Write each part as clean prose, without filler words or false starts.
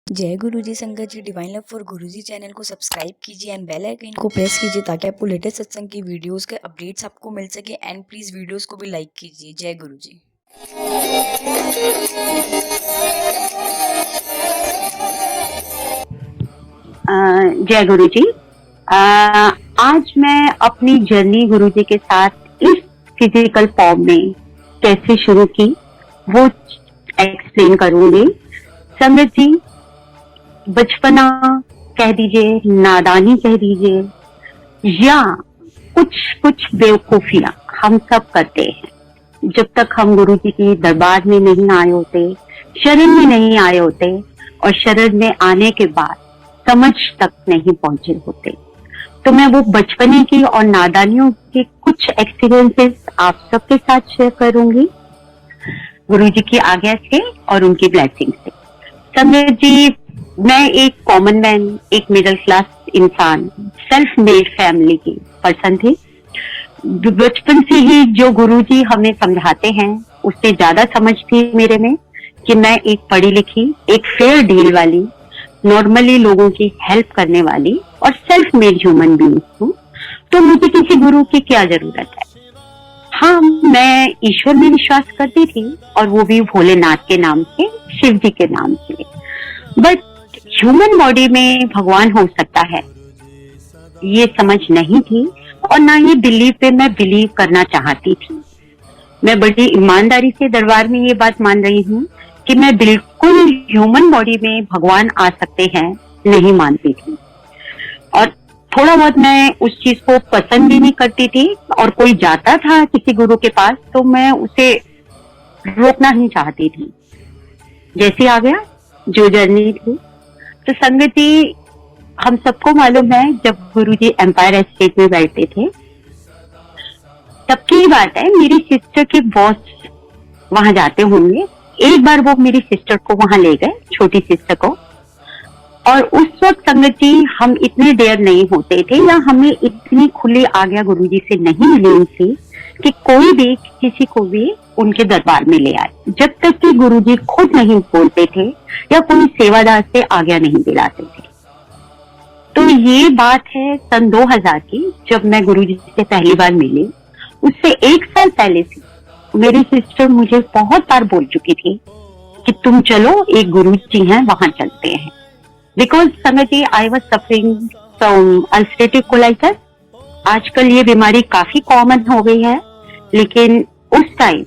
जय गुरुजी संगत जी। Divine love for Guruji channel को सब्सक्राइब कीजिए एंड बेल आइकन को प्रेस कीजिए ताकि आपको लेटेस्ट सत्संग की वीडियोस के अपडेट्स आपको मिल सके। एंड प्लीज वीडियोस को भी लाइक कीजिए। जय गुरुजी। जय गुरुजी। आज मैं अपनी जर्नी गुरुजी के साथ इस फिजिकल फॉर्म में कैसे शुरू की वो एक्सप्लेन करूंगी। संगत जी, बचपना कह दीजिए, नादानी कह दीजिए, या कुछ बेवकूफियां हम सब करते हैं जब तक हम गुरुजी की दरबार में नहीं आए होते, शरण में नहीं आए होते, और शरण में आने के बाद समझ तक नहीं पहुंचे होते। तो मैं वो बचपने की और नादानियों के कुछ एक्सपीरियंसेस आप सबके साथ शेयर करूंगी गुरुजी की आज्ञा से और उनकी ब्लेसिंग से। संगत जी, मैं एक कॉमन मैन, एक मिडिल क्लास इंसान, सेल्फ मेड फैमिली की पर्सन थी। बचपन से ही जो गुरुजी हमें समझाते हैं उससे ज्यादा समझ थी मेरे में कि मैं एक पढ़ी लिखी, एक फेयर डील वाली, नॉर्मली लोगों की हेल्प करने वाली और सेल्फ मेड ह्यूमन बीइंग हूँ। तो मुझे किसी गुरु की क्या जरूरत है। हाँ, मैं ईश्वर में विश्वास करती थी, और वो भी भोलेनाथ के नाम से, शिव जी के नाम से। बट ह्यूमन बॉडी में भगवान हो सकता है ये समझ नहीं थी, और ना ये बिलीव पे मैं बिलीव करना चाहती थी। मैं बड़ी ईमानदारी से दरबार में ये बात मान रही हूँ कि मैं बिल्कुल ह्यूमन बॉडी में भगवान आ सकते हैं नहीं मानती थी, और थोड़ा बहुत मैं उस चीज को पसंद भी नहीं करती थी। और कोई जाता था किसी गुरु के पास तो मैं उसे रोकना नहीं चाहती थी। जैसे आ गया जो जर्नी थी। तो संगति, हम सबको मालूम है जब गुरुजी एम्पायर एस्टेट में बैठते थे तब की बात है, मेरी सिस्टर के बॉस वहां जाते होंगे। एक बार वो मेरी सिस्टर को वहां ले गए, छोटी सिस्टर को, और उस वक्त संगत जी हम इतने देर नहीं होते थे, या हमें इतनी खुली आज्ञा गुरुजी से नहीं मिली थी कि कोई भी किसी को भी उनके दरबार में ले आए, जब तक कि गुरुजी खुद नहीं बोलते थे या कोई सेवादार से आज्ञा नहीं दिलाते थे। तो ये बात है सन 2000 की, जब मैं गुरुजी से पहली बार मिली। उससे 1 साल पहले से मेरी सिस्टर मुझे बहुत बार बोल चुकी थी कि तुम चलो, एक गुरुजी हैं वहां चलते हैं। बिकॉज संगत जी, I was suffering from ulcerative colitis. आजकल ये बीमारी काफी कॉमन हो गई है, लेकिन उस टाइम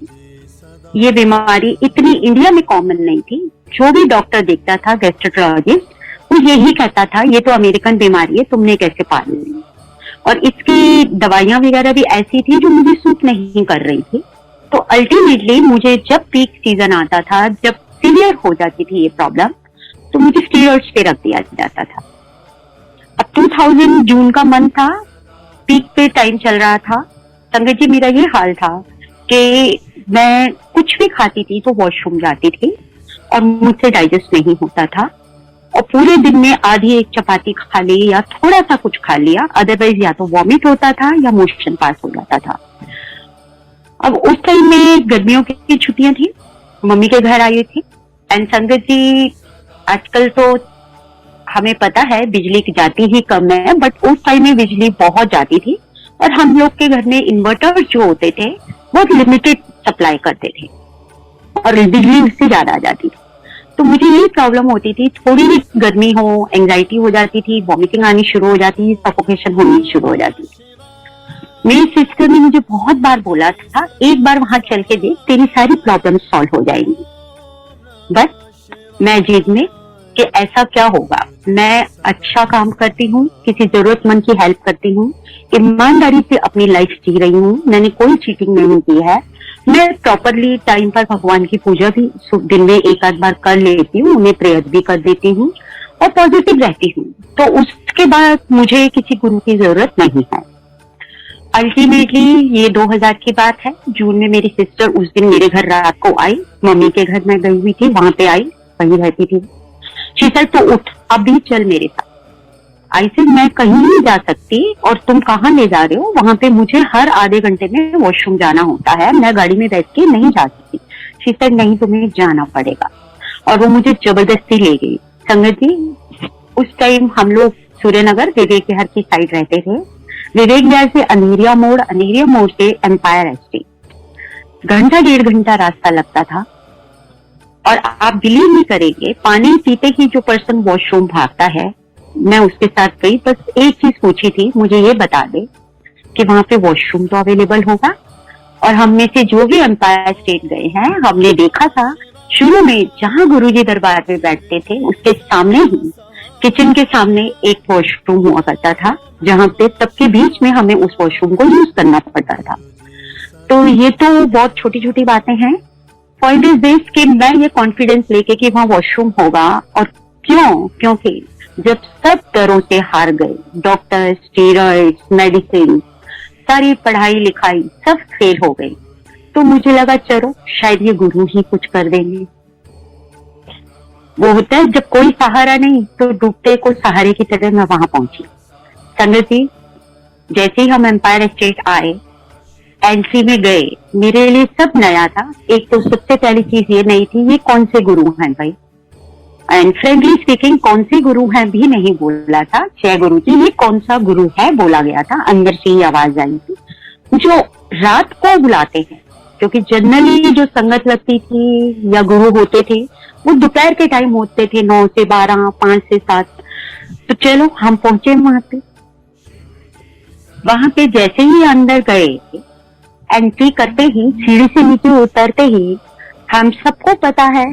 ये बीमारी इतनी इंडिया में कॉमन नहीं थी। जो भी डॉक्टर देखता था, गैस्ट्रोएंटेरोलॉजिस्ट, वो यही कहता था ये तो अमेरिकन बीमारी है, तुमने कैसे पाल ली। और इसकी दवाइयां वगैरह भी ऐसी थी जो मुझे सूट नहीं कर रही थी। तो अल्टीमेटली मुझे जब पीक सीजन आता था, जब सीवियर हो जाती थी ये प्रॉब्लम, तो मुझे स्टीरॉइड्स पे रख दिया जाता था। अब 2000 जून का मंथ था, पीक पे टाइम चल रहा था। संगत जी, मेरा ये हाल था कि मैं कुछ भी खाती थी तो वॉशरूम जाती थी और मुझसे डाइजेस्ट नहीं होता था, और पूरे दिन में आधी एक चपाती खा ली या थोड़ा सा कुछ खा लिया, अदरवाइज या तो वॉमिट होता था या मोशन पास हो जाता था। अब उस टाइम में गर्मियों की छुट्टियां थी, मम्मी के घर आई थी। एंड संगत जी, आजकल तो हमें पता है बिजली की जाती ही कम है, बट उस टाइम में बिजली बहुत जाती थी, और हम लोग के घर में इन्वर्टर जो होते थे बहुत लिमिटेड सप्लाई करते थे, और बिजली उससे ज्यादा आ जाती थी। तो मुझे यही प्रॉब्लम होती थी, थोड़ी भी गर्मी हो, एंजाइटी हो जाती थी, वॉमिटिंग आनी शुरू हो जाती थी, सफोकेशन होनी शुरू हो जाती थी। मेरी सिस्टर ने मुझे बहुत बार बोला था, एक बार वहां चल के देख, तेरी सारी प्रॉब्लम सॉल्व हो जाएंगी। बस मैं जिद में कि ऐसा क्या होगा, मैं अच्छा काम करती हूँ, किसी जरूरतमंद की हेल्प करती हूँ, ईमानदारी से अपनी लाइफ जी रही हूँ, मैंने कोई चीटिंग नहीं की है, मैं प्रॉपरली टाइम पर भगवान की पूजा भी दिन में 1 आध बार कर लेती हूँ, उन्हें प्रेयर भी कर देती हूँ, और पॉजिटिव रहती हूँ। तो उसके बाद मुझे किसी गुरु की जरूरत नहीं है। अल्टीमेटली ये 2000 की बात है, जून में मेरी सिस्टर उस दिन मेरे घर रात को आई। मम्मी के घर मैं गई हुई थी, वहां पे आई, वहीं रहती थी। शी सेड, तो उठ, अभी चल मेरे साथ। आई सेड, मैं कहीं नहीं जा सकती, और तुम कहाँ ले जा रहे हो, वहां पे मुझे हर आधे घंटे में वॉशरूम जाना होता है, मैं गाड़ी में बैठ के नहीं जा सकती। शी सेड, नहीं, तुम्हें जाना पड़ेगा। और वो मुझे जबरदस्ती ले गई। संगत जी, उस टाइम हम लोग सूर्यनगर विवेक विहार की साइड रहते थे। विवेक विहार से अंधेरिया मोड़ से एम्पायर एस्टेट घंटा 1.5 घंटा रास्ता लगता था। और आप बिलीव नहीं करेंगे, पानी पीते ही जो पर्सन वॉशरूम भागता है, मैं उसके साथ गई। बस एक चीज पूछी थी, मुझे ये बता दे कि वहां पे वॉशरूम तो अवेलेबल होगा। और हम में से जो भी एम्पायर स्टेट गए हैं, हमने देखा था शुरू में जहां गुरुजी दरबार में बैठते थे उसके सामने ही किचन के सामने एक वॉशरूम हुआ करता था, जहां पे सबके बीच में हमें उस वॉशरूम को यूज करना पड़ता था। तो ये तो बहुत छोटी छोटी बातें हैं। पॉइंट इज दिस कि मैं ये कॉन्फिडेंस लेके कि वहां वॉशरूम होगा, और क्योंकि जब सब डरों से हार गए, डॉक्टर, स्टीरॉइड्स, मेडिसिन, सारी पढ़ाई लिखाई सब फेल हो गई, तो मुझे लगा चलो शायद ये गुरु ही कुछ कर देंगे। वो होता है जब कोई सहारा नहीं तो डूबते को सहारे की तरह मैं वहां पहुंची। संगत जी, जैसे ही हम एम्पायर एस्टेट आए, एंट्री में गए, मेरे लिए सब नया था। एक तो सबसे पहली चीज ये नहीं थी ये कौन से गुरु हैं भाई, एंड फ्रेंकली स्पीकिंग कौन से गुरु हैं भी नहीं बोला था। जय गुरु जी, ये कौन सा गुरु है बोला गया था, अंदर से ही आवाज आई थी। जो रात को बुलाते हैं, क्योंकि जनरली जो संगत लगती थी या गुरु होते थे वो दोपहर के टाइम होते थे, 9 से 12, 5 से 7। तो चलो हम पहुंचे वहां पे। वहां पे जैसे ही अंदर गए, एंट्री करते ही, सीढ़ी से नीचे उतरते ही, हम सबको पता है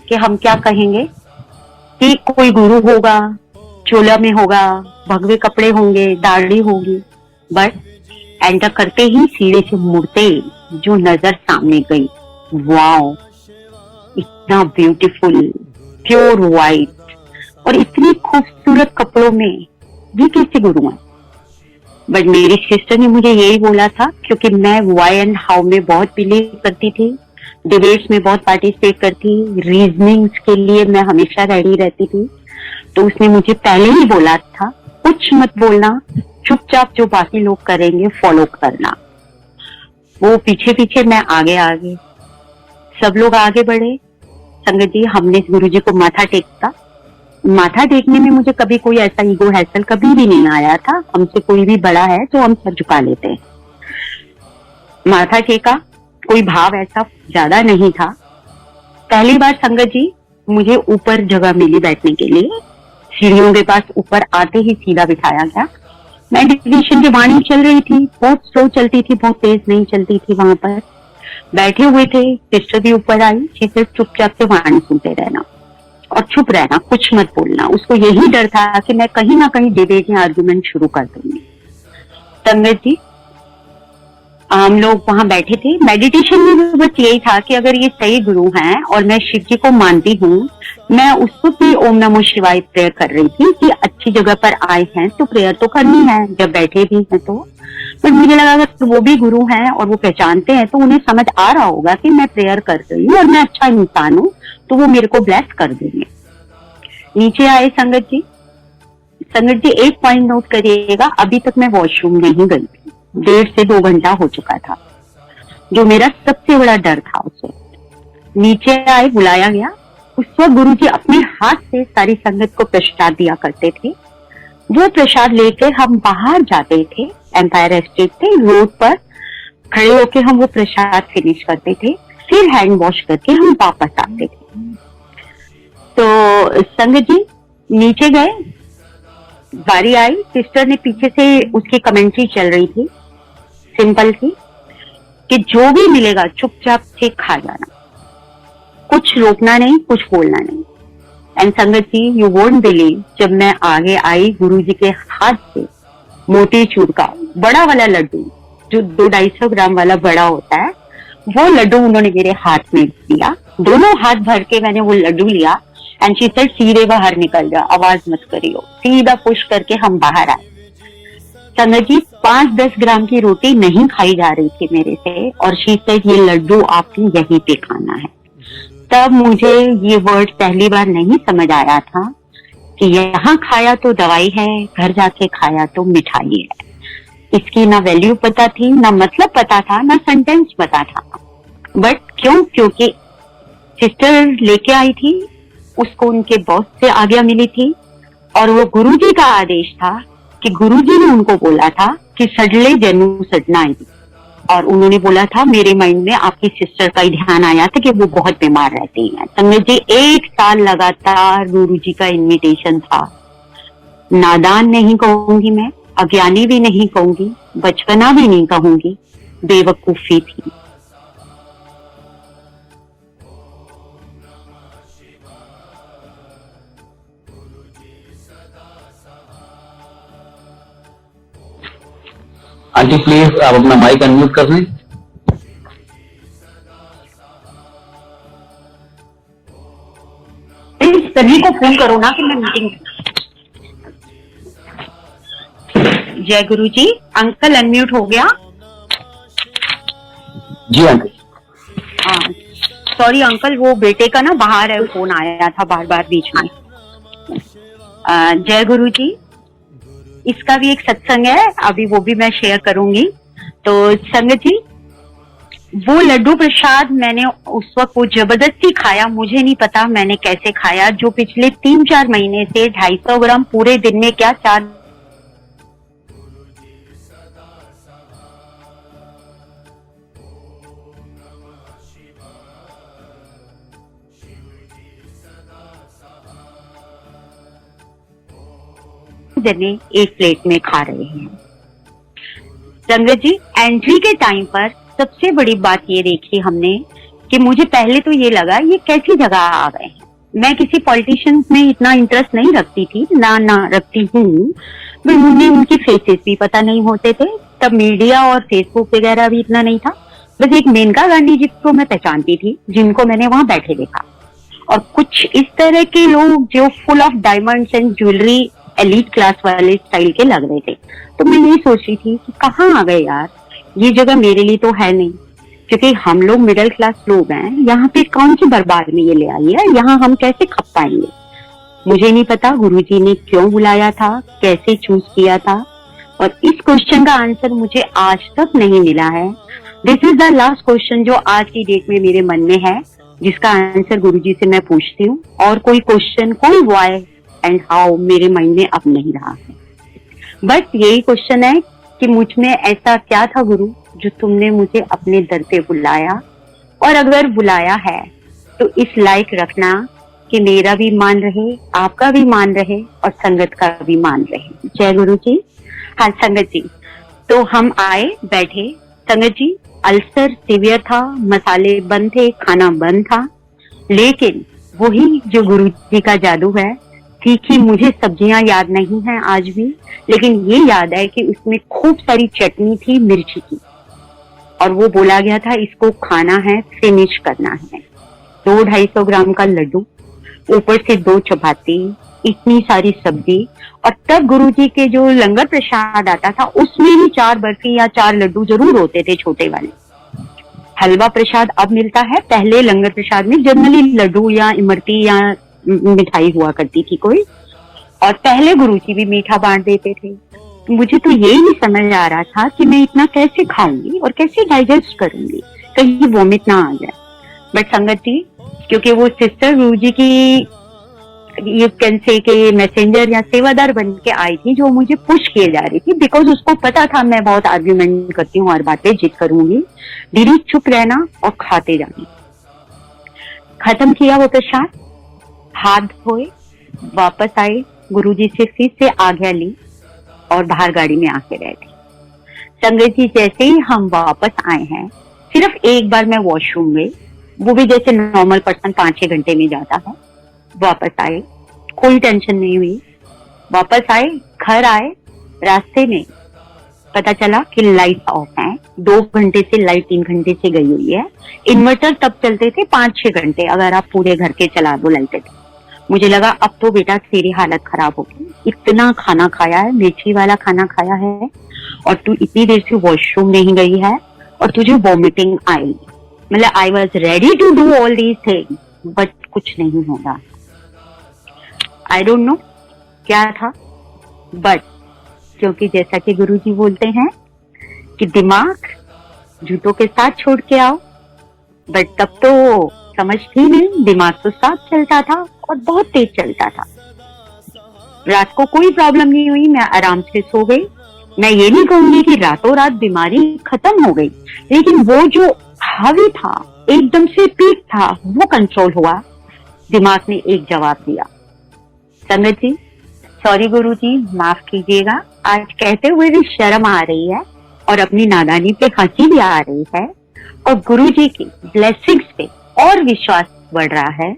कि हम क्या कहेंगे कि कोई गुरु होगा, चोला में होगा, भगवे कपड़े होंगे, दाढ़ी होगी। बट एंटर करते ही सीढ़ी से मुड़ते जो नजर सामने गई, वाओ, इतना ब्यूटीफुल, प्योर वाइट और इतनी खूबसूरत कपड़ों में, ये कैसे गुरु हैं। बट मेरी सिस्टर ने मुझे यही बोला था, क्योंकि मैं वाई एंड हाउ में बहुत बिलीव करती थी, डिबेट्स में बहुत पार्टिसिपेट करती, रीजनिंग्स के लिए मैं हमेशा रेडी रहती थी। तो उसने मुझे पहले ही बोला था कुछ मत बोलना, चुपचाप जो बाकी लोग करेंगे फॉलो करना। वो पीछे पीछे, मैं आगे आगे, सब लोग आगे बढ़े। संगत जी, हमने गुरुजी को माथा टेका। माथा टेकने में मुझे कभी कोई ऐसा ईगो हैसल कभी भी नहीं आया था। हमसे कोई भी बड़ा है तो हम सर झुका लेते हैं। माथा टेका, कोई भाव ऐसा ज्यादा नहीं था। पहली बार संगत जी मुझे ऊपर जगह मिली बैठने के लिए। सीढ़ियों के पास ऊपर आते ही सीधा बिठाया गया। मेडिटेशन की वाणी चल रही थी, बहुत स्लो चलती थी, बहुत तेज नहीं चलती थी। वहां पर बैठे हुए थे, सिस्टर भी ऊपर आई। सिस्टर चुपचाप से वाणी सुनते रहना और चुप रहना, कुछ मत बोलना। उसको यही डर था कि मैं कहीं ना कहीं डिबेट या आर्गुमेंट शुरू कर दूंगी। संगत जी, हम लोग वहां बैठे थे। मेडिटेशन में भी बस यही था कि अगर ये सही गुरु हैं और मैं शिव जी को मानती हूँ, मैं उसको भी ओम नमो शिवाय प्रेयर कर रही थी कि अच्छी जगह पर आए हैं तो प्रेयर तो करनी है, जब बैठे भी हैं तो। पर मुझे लगा अगर वो भी गुरु हैं और वो पहचानते हैं तो उन्हें समझ आ रहा होगा कि मैं प्रेयर कर रही हूँ और मैं अच्छा इंसान हूँ, तो वो मेरे को ब्लेस कर देंगे। नीचे आए संगत जी। संगत जी, एक पॉइंट नोट करिएगा, अभी तक मैं वॉशरूम नहीं गई थी। 1.5 से 2 घंटा हो चुका था, जो मेरा सबसे बड़ा डर था। उस वक्त नीचे आए, बुलाया गया। उस वक्त गुरुजी अपने हाथ से सारी संगत को प्रसाद दिया करते थे। वो प्रसाद लेके हम बाहर जाते थे, एम्पायर एस्टेट थे, रोड पर खड़े होके हम वो प्रसाद फिनिश करते थे, फिर हैंड वॉश करके हम वापस आते थे। तो संगत जी नीचे गए, बारी आई। सिस्टर ने पीछे से, उसकी कमेंट्री चल रही थी, सिंपल थी कि जो भी मिलेगा चुपचाप से खा जाना, कुछ रोकना नहीं, कुछ बोलना नहीं। एंड संगत जी, यू वोंट बिलीव, जब मैं आगे आई, गुरुजी के हाथ से मोतीचूर का बड़ा वाला लड्डू, जो 200-250 ग्राम वाला बड़ा होता है, वो लड्डू उन्होंने मेरे हाथ में दिया। दोनों हाथ भर के मैंने वो लड्डू लिया। एंड शी सेड, सीधे बाहर निकल जा, आवाज मत करियो। सीधा पुश करके हम बाहर आए। संगत जी, 5-10 ग्राम की रोटी नहीं खाई जा रही थी मेरे से, और शी सेड, ये लड्डू आपने यहीं पे खाना है। तब मुझे ये वर्ड पहली बार नहीं समझ आया था कि यहाँ खाया तो दवाई है, घर जाके खाया तो मिठाई है। इसकी ना वैल्यू पता थी, ना मतलब पता था, ना सेंटेंस पता था। बट क्योंकि सिस्टर लेके आई थी उसको उनके बॉस से आज्ञा मिली थी और वो गुरुजी का आदेश था कि गुरुजी ने उनको बोला था कि सडले जनु सडनाएगी, और उन्होंने बोला था मेरे माइंड में आपकी सिस्टर का ही ध्यान आया था कि वो बहुत बीमार रहती हैं। संगत जी 1 साल लगातार गुरुजी का इनविटेशन था। नादान नहीं कहूंगी मैं, अज्ञानी भी नहीं कहूंगी, बचपना भी नहीं कहूंगी, बेवकूफी थी। आंटी प्लीज आप अपना माइक अनम्यूट कर लें। सभी को फोन करो ना कि मैं मीटिंग। जय गुरु जी, अंकल अनम्यूट हो गया? जी आंटी। हाँ सॉरी अंकल, वो बेटे का ना बाहर है, फोन आया था बार बार बीच में। जय गुरु जी, इसका भी एक सत्संग है, अभी वो भी मैं शेयर करूंगी। तो संगत जी, वो लड्डू प्रसाद मैंने उस वक्त वो जबरदस्ती खाया, मुझे नहीं पता मैंने कैसे खाया, जो पिछले 3-4 महीने से 250 ग्राम पूरे दिन में क्या 4 जने एक प्लेट में खा रहे हैं। संगत जी, एंट्री के टाइम पर सबसे बड़ी बात ये देखी हमने कि मुझे पहले तो ये लगा ये कैसी जगह आ गए हैं। मैं किसी पॉलिटिशियन में इतना इंटरेस्ट नहीं रखती थी, ना रखती हूँ, बट मुझे उनकी फेसेस भी पता नहीं होते थे। तब मीडिया और फेसबुक वगैरह भी इतना नहीं था। बस एक मेनका गांधी जी को मैं पहचानती थी, जिनको मैंने वहां बैठे देखा, और कुछ इस तरह के लोग जो full of diamonds and jewellery elite class वाले स्टाइल के लग रहे थे। तो मैं यही सोच रही थी कि कहाँ आ गए यार, ये जगह मेरे लिए तो है नहीं, क्योंकि हम लोग मिडिल क्लास लोग हैं। यहाँ पे कौन सी बर्बाद में ये ले आई है, यहाँ हम कैसे खप पाएंगे। मुझे नहीं पता गुरुजी ने क्यों बुलाया था, कैसे चूज किया था, और इस क्वेश्चन का आंसर मुझे आज तक नहीं मिला है। This is the last question जो आज की डेट में मेरे मन में है, जिसका आंसर गुरुजी से मैं पूछती हूँ। और कोई क्वेश्चन, कोई व्हाई एंड हाउ मेरे माइंड में अब नहीं रहा है। बस यही क्वेश्चन है कि मुझ में ऐसा क्या था गुरु जो तुमने मुझे अपने दर पे बुलाया, और अगर बुलाया है तो इस लायक रखना कि मेरा भी मान रहे, आपका भी मान रहे, और संगत का भी मान रहे। जय गुरु जी। हाँ संगत जी, तो हम आए बैठे। संगत जी, अल्सर सीवियर था, मसाले बंद थे, खाना बंद था, लेकिन वही जो गुरु जी का जादू है। तीखी मुझे सब्जियां याद नहीं है आज भी, लेकिन ये याद है कि उसमें खूब सारी चटनी थी मिर्ची की, और वो बोला गया था इसको खाना है, फिनिश करना है। 200-250 ग्राम का लड्डू, ऊपर से 2 चपाती, इतनी सारी सब्जी। और तब गुरुजी के जो लंगर प्रसाद आता था उसमें भी 4 बर्फी या 4 लड्डू जरूर होते थे, छोटे वाले। हलवा प्रसाद अब मिलता है, पहले लंगर प्रसाद में जनरली लड्डू या इमरती या मिठाई हुआ करती थी कोई, और पहले गुरुजी भी मीठा बांट देते थे। मुझे तो यही नहीं समझ आ रहा था कि मैं इतना कैसे खाऊंगी और कैसे डाइजेस्ट करूंगी, कहीं वोमिट ना आ जाए। बट संगत जी, क्योंकि वो सिस्टर गुरुजी की ये कैन से के मैसेंजर या सेवादार बन के आई थी, जो मुझे पुश किए जा रही थी, बिकॉज उसको पता था मैं बहुत आर्ग्यूमेंट करती हूँ, हर बात पे जिद करूंगी। दीदी चुप रहना और खाते जाना। खत्म किया वो प्रसाद, हाथ धोए, वापस आए, गुरुजी से फिर से आज्ञा ली और बाहर गाड़ी में आके बैठे। संगत जी, जैसे ही हम वापस आए हैं, सिर्फ एक बार मैं वॉशरूम गई, वो भी जैसे नॉर्मल पर्सन 5-6 घंटे में जाता है। वापस आए, कोई टेंशन नहीं हुई। वापस आए, घर आए, रास्ते में पता चला कि लाइट ऑफ है। 2 घंटे से लाइट 3 घंटे से गई हुई है। इन्वर्टर तब चलते थे 5-6 घंटे, अगर आप पूरे घर के चला दो लाइटें। मुझे लगा अब तो बेटा तेरी हालत खराब होगी, इतना खाना खाया है, मिर्ची वाला खाना खाया है, और तू इतनी देर से वॉशरूम नहीं गई है, और तुझे वॉमिटिंग आई। मतलब I was ready to do all these thing, but कुछ नहीं होगा। आई डोंट नो क्या था, बट क्योंकि जैसा कि गुरुजी बोलते हैं कि दिमाग जूतों के साथ छोड़ के आओ, बट तब तो समझ थी नहीं, दिमाग तो साथ चलता था और बहुत तेज चलता था। रात को कोई प्रॉब्लम नहीं हुई, मैं आराम से सो गई। मैं ये नहीं कहूंगी कि रातों रात बीमारी खत्म हो गई, लेकिन वो जो हावी था, एकदम से पीक था, वो कंट्रोल हुआ। दिमाग ने एक जवाब दिया। संगत जी, सॉरी गुरुजी, माफ कीजिएगा, आज कहते हुए भी शर्म आ रही है और अपनी नादानी पे हंसी भी आ रही है, और गुरुजी की ब्लेसिंग्स पे और विश्वास बढ़ रहा है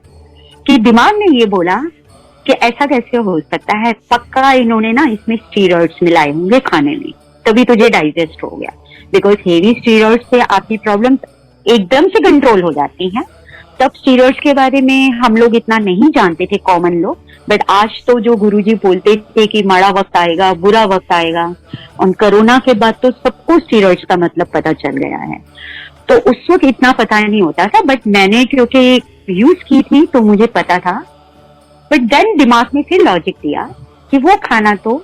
कि दिमाग ने ये बोला कि ऐसा कैसे हो सकता है, पक्का इन्होंने ना इसमें स्टीरॉइड्स मिलाए होंगे खाने में, तभी तुझे डाइजेस्ट हो गया। बिकॉज हेवी स्टीरॉइड्स से आपकी प्रॉब्लम एकदम से कंट्रोल हो जाती है। तब स्टीरॉइड्स के बारे में हम लोग इतना नहीं जानते थे, कॉमन लोग, बट आज तो जो गुरुजी बोलते थे कि माड़ा वक्त आएगा, बुरा वक्त आएगा, और कोरोना के बाद तो सबको स्टीरॉइड्स का मतलब पता चल गया है। तो उस वक्त इतना पता नहीं होता था, बट मैंने क्योंकि यूज की थी तो मुझे पता था। बट देन दिमाग ने फिर लॉजिक दिया कि वो खाना तो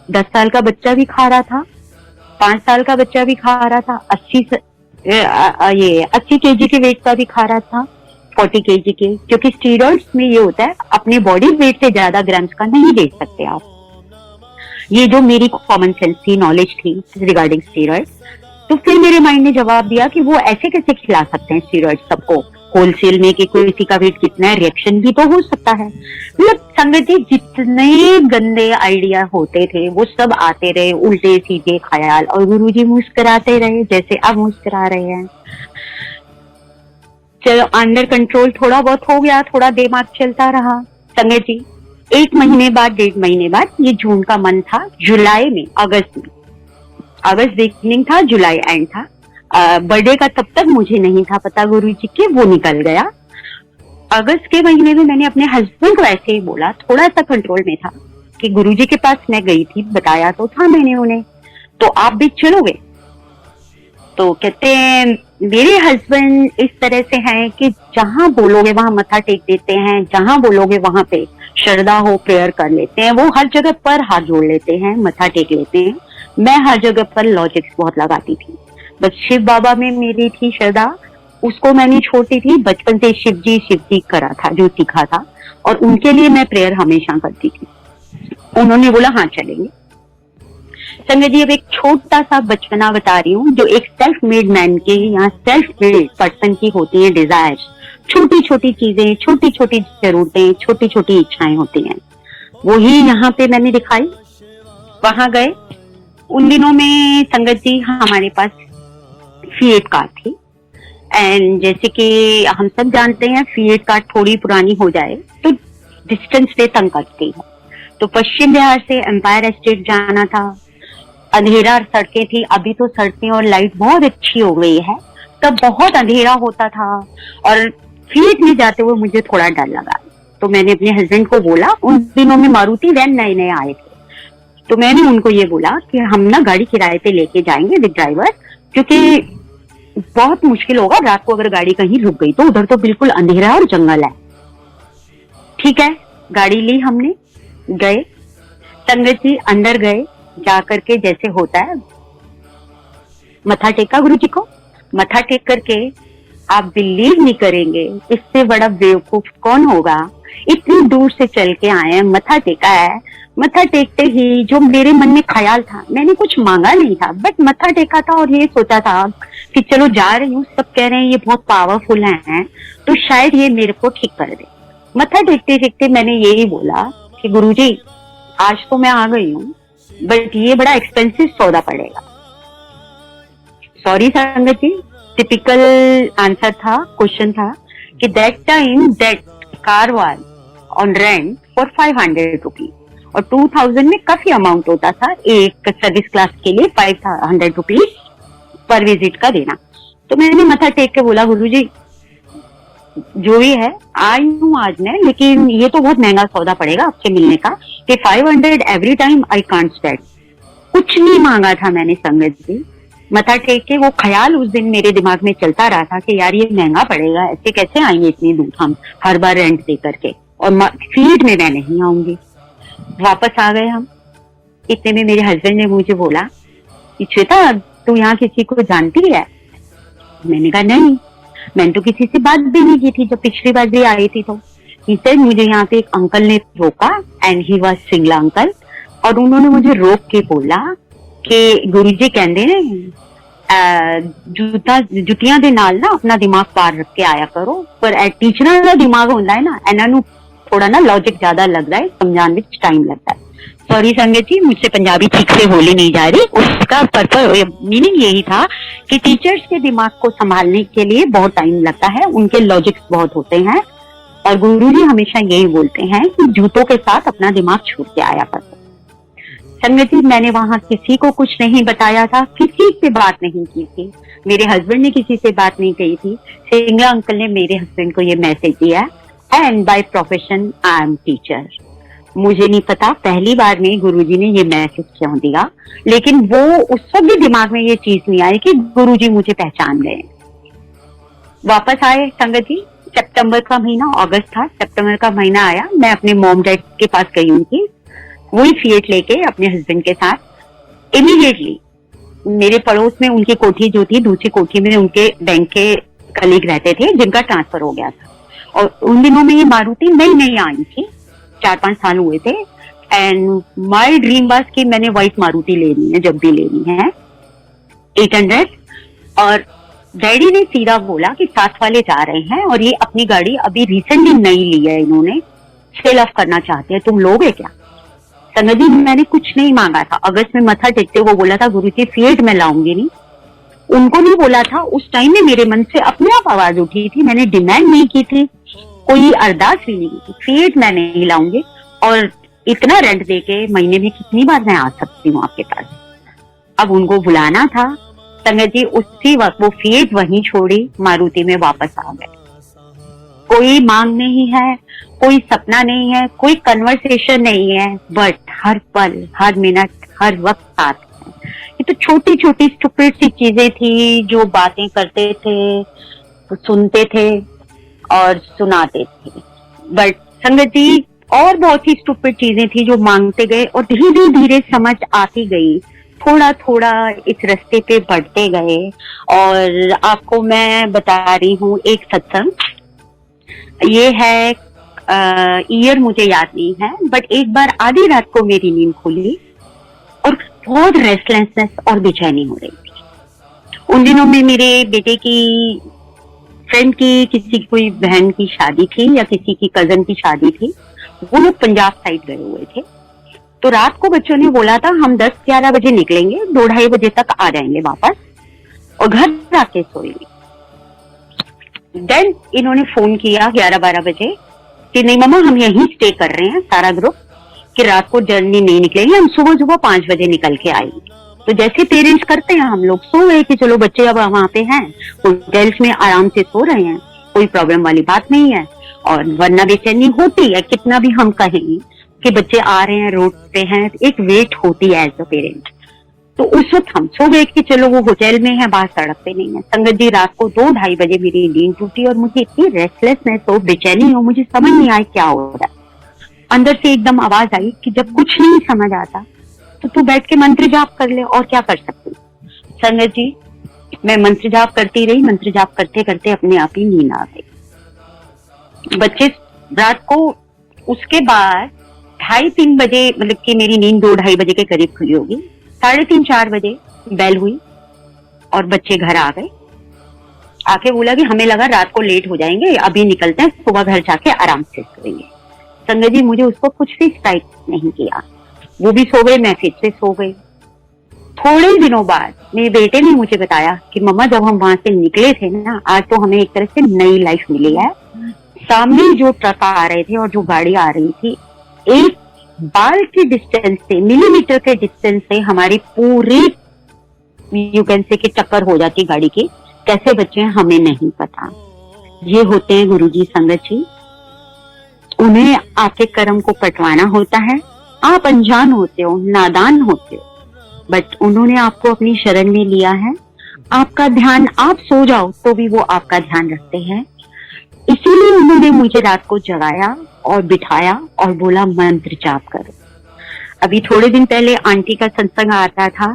10 साल का बच्चा भी खा रहा था, 5 साल का बच्चा भी खा रहा था, 80 केजी के वेट का भी खा रहा था, 40 केजी के, क्योंकि स्टीरॉइड्स में ये होता है अपने बॉडी वेट से ज्यादा ग्राम्स का नहीं ले सकते आप। ये जो मेरी कॉमन सेंस थी, नॉलेज थी रिगार्डिंग स्टीरॉइड। तो फिर मेरे माइंड ने जवाब दिया कि वो ऐसे कैसे खिला सकते हैं स्टीरॉइड सबको होलसेल में, कि किसी का वेट कितना है, रिएक्शन भी तो हो सकता है। मतलब संगति, जितने गंदे आइडिया होते थे वो सब आते रहे, उल्टे सीधे ख्याल, और गुरुजी मुस्कुराते रहे जैसे अब मुस्कुरा रहे हैं। चलो अंडर कंट्रोल थोड़ा बहुत हो गया, थोड़ा दिमाग चलता रहा। संगति, 1 महीने बाद, 1.5 महीने बाद, ये जून का मंथ था, जुलाई में, अगस्त बिगिनिंग था, जुलाई एंड था। बर्थडे का तब तक मुझे नहीं था पता गुरुजी के, वो निकल गया। अगस्त के महीने में मैंने अपने हस्बैंड को ऐसे ही बोला, थोड़ा सा कंट्रोल में था, कि गुरुजी के पास मैं गई थी, बताया तो था मैंने उन्हें, तो आप भी चलोगे? तो कहते हैं मेरे हस्बैंड इस तरह से हैं कि जहां बोलोगे वहां मत्था टेक देते हैं, जहां बोलोगे वहां पे श्रद्धा हो प्रेयर कर लेते हैं, वो हर जगह पर हाथ जोड़ लेते हैं, मत्था टेक लेते हैं। मैं हर जगह पर लॉजिक्स बहुत लगाती थी, बस शिव बाबा में मेरी थी श्रद्धा, उसको मैंने छोड़ती थी। बचपन से शिव जी करा था, जो सीखा था, और उनके लिए मैं प्रेयर हमेशा करती थी। उन्होंने बोला हाँ चलेंगे। संगत जी, अब एक छोटा सा बचपना बता रही हूँ, जो एक सेल्फ मेड मैन के या सेल्फ मेड पर्सन की होती है डिजायर्स, छोटी छोटी चीजें, छोटी छोटी जरूरतें, छोटी छोटी इच्छाएं होती हैं, वही यहाँ पे मैंने दिखाई। वहां गए, उन दिनों में संगत जी हमारे पास फिएट कार थी, एंड जैसे कि हम सब जानते हैं फिएट कार थोड़ी पुरानी हो जाए तो डिस्टेंस पे तंग करती है। तो पश्चिम बिहार से एम्पायर एस्टेट जाना था, अंधेरा सड़कें थी, अभी तो सड़कें और लाइट बहुत अच्छी हो गई है, तब बहुत अंधेरा होता था, और फिएट में जाते हुए मुझे थोड़ा डर लगा। तो मैंने अपने हस्बैंड को बोला, उन दिनों में मारुति वैन नए नए आए थे, तो मैंने उनको ये बोला कि हम ना गाड़ी किराए पे लेके जाएंगे विद ड्राइवर, क्योंकि बहुत मुश्किल होगा रात को अगर गाड़ी कहीं रुक गई तो, उधर तो बिल्कुल अंधेरा और जंगल है। ठीक है, गाड़ी ली हमने, गए। संगत जी अंदर गए, जाकर के जैसे होता है मत्था टेका गुरुजी को, मत्था टेक करके आप बिलीव नहीं करेंगे, इससे बड़ा बेवकूफ कौन होगा। इतनी दूर से चल के आए हैं, मत्था टेका है, मत्था टेकते ही जो मेरे मन में ख्याल था, मैंने कुछ मांगा नहीं था, बट मत्था टेका था और ये सोचा था कि चलो जा रही हूँ, सब कह रहे हैं ये बहुत पावरफुल हैं, तो शायद ये मेरे को ठीक कर दे। मत्था टेकते टेकते मैंने यही बोला कि गुरुजी आज तो मैं आ गई हूँ, बट ये बड़ा एक्सपेंसिव सौदा पड़ेगा। सॉरी संगत जी, टिपिकल आंसर था, क्वेश्चन था कि that time that car was on rent for 500 rupees, और 2000 में काफी अमाउंट होता था एक सर्विस क्लास के लिए, 500 रुपीज पर विजिट का देना। तो मैंने मत्था टेक के बोला गुरुजी जो भी है आई हूँ आज मैं, लेकिन ये तो बहुत महंगा सौदा पड़ेगा आपसे मिलने का, कि 500 every time I can't spend. कुछ नहीं मांगा था मैंने संगत जी, मत्था टेक के वो ख्याल उस दिन मेरे दिमाग में चलता रहा था कि यार ये महंगा पड़ेगा, ऐसे कैसे आएंगे इतनी दूर हम हर बार रेंट दे करके, और फील्ड में मैं नहीं आऊंगी। वापस आ गए हम, इतने में मेरे हस्बैंड ने मुझे बोला कि श्वेता तू यहाँ किसी को जानती है? मैंने कहा नहीं, मैंने तो किसी से बात भी नहीं की थी जब पिछली बार भी आई थी। तो ही सेड मुझे यहाँ पे एक अंकल ने रोका and he was Singla uncle, और उन्होंने मुझे रोक के बोला कि गुरुजी कहते ने जुतियां दे नाल ना अपना दिमाग पार रख के आया करो, पर टीचर का दिमाग होता है ना, इन्हों थोड़ा ना लॉजिक ज्यादा लगता है, समझाने में टाइम लगता है। सॉरी संगत जी, मुझसे पंजाबी ठीक से बोली नहीं जा रही। उसका पर्पस मीनिंग यही था कि टीचर्स के दिमाग को संभालने के लिए बहुत टाइम लगता है, उनके लॉजिक्स बहुत होते हैं, और गुरुजी हमेशा यही बोलते हैं कि जूतों के साथ अपना दिमाग छोड़ के आया करो। संगत जी, मैंने वहां किसी को कुछ नहीं बताया था, किसी से बात नहीं की थी, मेरे हस्बैंड ने किसी से बात नहीं की थी। सिंगला अंकल ने मेरे हस्बैंड को ये मैसेज दिया, and by profession I am teacher. मुझे नहीं पता पहली बार में गुरुजी ने ये मैसेज क्यों दिया, लेकिन वो उस वक्त भी दिमाग में ये चीज नहीं आई कि गुरुजी मुझे पहचान गए। वापस आए संगत जी, सितंबर का महीना, अगस्त था, सितंबर का महीना आया, मैं अपने मॉम डैड के पास गई हुई थी, वही फिएट लेके अपने हस्बैंड के साथ। इमीडिएटली मेरे पड़ोस में उनकी कोठी जो थी, दूसरी कोठी में उनके बैंक के कलीग रहते थे जिनका ट्रांसफर हो गया था, और उन दिनों में ये मारुति नई नई आई थी, 4-5 साल हुए थे, एंड माय ड्रीम वाज कि मैंने व्हाइट मारुति लेनी है, जब भी लेनी है 800। और डैडी ने सीधा बोला कि साथ वाले जा रहे हैं और ये अपनी गाड़ी अभी रिसेंटली नई ली है, इन्होंने सेल ऑफ करना चाहते हैं, तुम लोगे क्या? संगत जी, मैंने कुछ नहीं मांगा था, अगस्त में मत्था टेकते वो बोला था गुरुजी फिएट मैं लाऊंगी नहीं, उनको नहीं बोला था। उस टाइम में मेरे मन से अपने आप आवाज उठी थी, मैंने डिमांड नहीं की थी, कोई अरदास भी नहीं की, फिएट मैं नहीं लाऊंगी, और इतना रेंट देके महीने में कितनी बार मैं आ सकती हूँ आपके पास। अब उनको बुलाना था संगत जी, उसी वक्त वो फिएट वहीं छोड़ी, मारुति में वापस आ गए। कोई मांग नहीं है, कोई सपना नहीं है, कोई कन्वर्सेशन नहीं है, बट हर पल, हर मिनट, हर वक्त साथ है। ये तो छोटी छोटी स्टूपिड सी चीजें थी जो बातें करते थे, सुनते थे और सुनाते थे, बट संगत जी और बहुत ही स्टूपिड चीजें थी जो मांगते गए, और धीरे धीरे समझ आती गई, थोड़ा थोड़ा इस रास्ते पे बढ़ते गए। और आपको मैं बता रही हूँ एक सत्संग, ये है ईयर मुझे याद नहीं है, बट एक बार आधी रात को मेरी नींद खुली और बहुत रेस्टलेसनेस और बेचैनी हो रही थी। उन दिनों में मेरे बेटे की फ्रेंड की किसी की कोई बहन की शादी थी या किसी की कजन की शादी थी, वो लोग पंजाब साइड गए हुए थे। तो रात को बच्चों ने बोला था हम 10-11 बजे निकलेंगे, 2-2:30 बजे तक आ जाएंगे वापस और घर आके सोएंगे। देन इन्होंने फोन किया 11-12 बजे कि नहीं मम्मा हम यहीं स्टे कर रहे हैं सारा ग्रुप, कि रात को जर्नी नहीं निकलेंगे, हम सुबह सुबह 5 बजे निकल के आएंगे। तो जैसे पेरेंट्स करते हैं हम लोग सो गए कि चलो बच्चे अब वहां पे हैं, होटल्स में आराम से सो रहे हैं, कोई प्रॉब्लम वाली बात नहीं है। और वरना बेचैनी होती है, कितना भी हम कहें कि बच्चे आ रहे हैं, रोड पे हैं, एक वेट होती है एज अ पेरेंट। तो उस वक्त हम सो गए कि चलो वो होटल में है, बाहर सड़क पे नहीं है। संगत जी, रात को 2-2:30 बजे मेरी नींद टूटी और मुझे इतनी रेस्टलेसनेस हो, बेचैनी हो, मुझे समझ नहीं आया क्या हो रहा है। अंदर से एकदम आवाज आई कि जब कुछ नहीं समझ आता तो तू बैठ के मंत्र जाप कर ले, और क्या कर सकती। संगत जी, मैं मंत्र जाप करती रही, मंत्र जाप करते करते अपने आप ही नींद आ गई। बच्चे रात को उसके बाद 2:30-3 बजे, मतलब कि मेरी नींद 2-2:30 बजे के करीब खुली होगी, 3:30-4 बजे बेल हुई और बच्चे घर आ गए। आके बोला कि हमें लगा रात को लेट हो जाएंगे, अभी निकलते हैं, सुबह घर जाके आराम से सोएंगे। संगत जी, मुझे उसको कुछ भी स्ट्राइक नहीं किया, वो भी सो गए, मैं फिर से सो गई। थोड़े दिनों बाद मेरे बेटे ने मुझे बताया कि मम्मा जब हम वहां से निकले थे ना, आज तो हमें एक तरह से नई लाइफ मिली है। सामने जो ट्रक आ रहे थे और जो गाड़ी आ रही थी, एक बाल के डिस्टेंस से, मिलीमीटर के डिस्टेंस से हमारी पूरी यू कैन से कि टक्कर हो जाती गाड़ी की। कैसे बच्चे हैं हमें नहीं पता। ये होते हैं गुरुजी संगत जी, उन्हें आपके कर्म को पटवाना होता है। आप अनजान होते हो, नादान होते हो, बट उन्होंने आपको अपनी शरण में लिया है। आपका ध्यान, आप सो जाओ तो भी वो आपका ध्यान रखते हैं। इसीलिए उन्होंने मुझे रात को जगाया और बिठाया और बोला मंत्र जाप करो। अभी थोड़े दिन पहले आंटी का सत्संग आ रहा था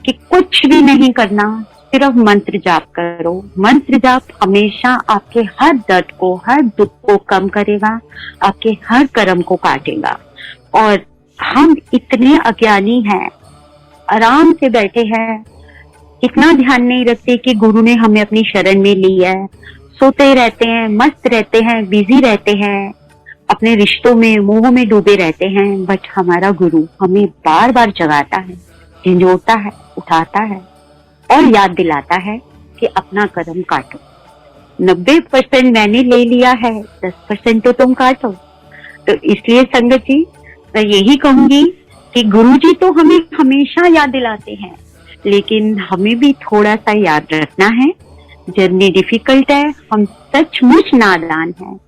कि कुछ भी नहीं करना, सिर्फ मंत्र जाप करो। मंत्र जाप हमेशा आपके हर दर्द को, हर दुख को कम करेगा, आपके हर कर्म को काटेगा। और हम इतने अज्ञानी हैं, आराम से बैठे हैं, इतना ध्यान नहीं रखते कि गुरु ने हमें अपनी शरण में लिया है। सोते रहते हैं, मस्त रहते हैं, बिजी रहते हैं, अपने रिश्तों में, मोह में डूबे रहते हैं। बट हमारा गुरु हमें बार बार जगाता है, झंझोड़ता है, उठाता है और याद दिलाता है कि अपना कदम काटो। 90% मैंने ले लिया है, 10% तो तुम काटो। तो इसलिए संगत जी, मैं यही कहूंगी कि गुरु जी तो हमें हमेशा याद दिलाते हैं, लेकिन हमें भी थोड़ा सा याद रखना है। जर्नी डिफिकल्ट है, हम सचमुच नादान हैं,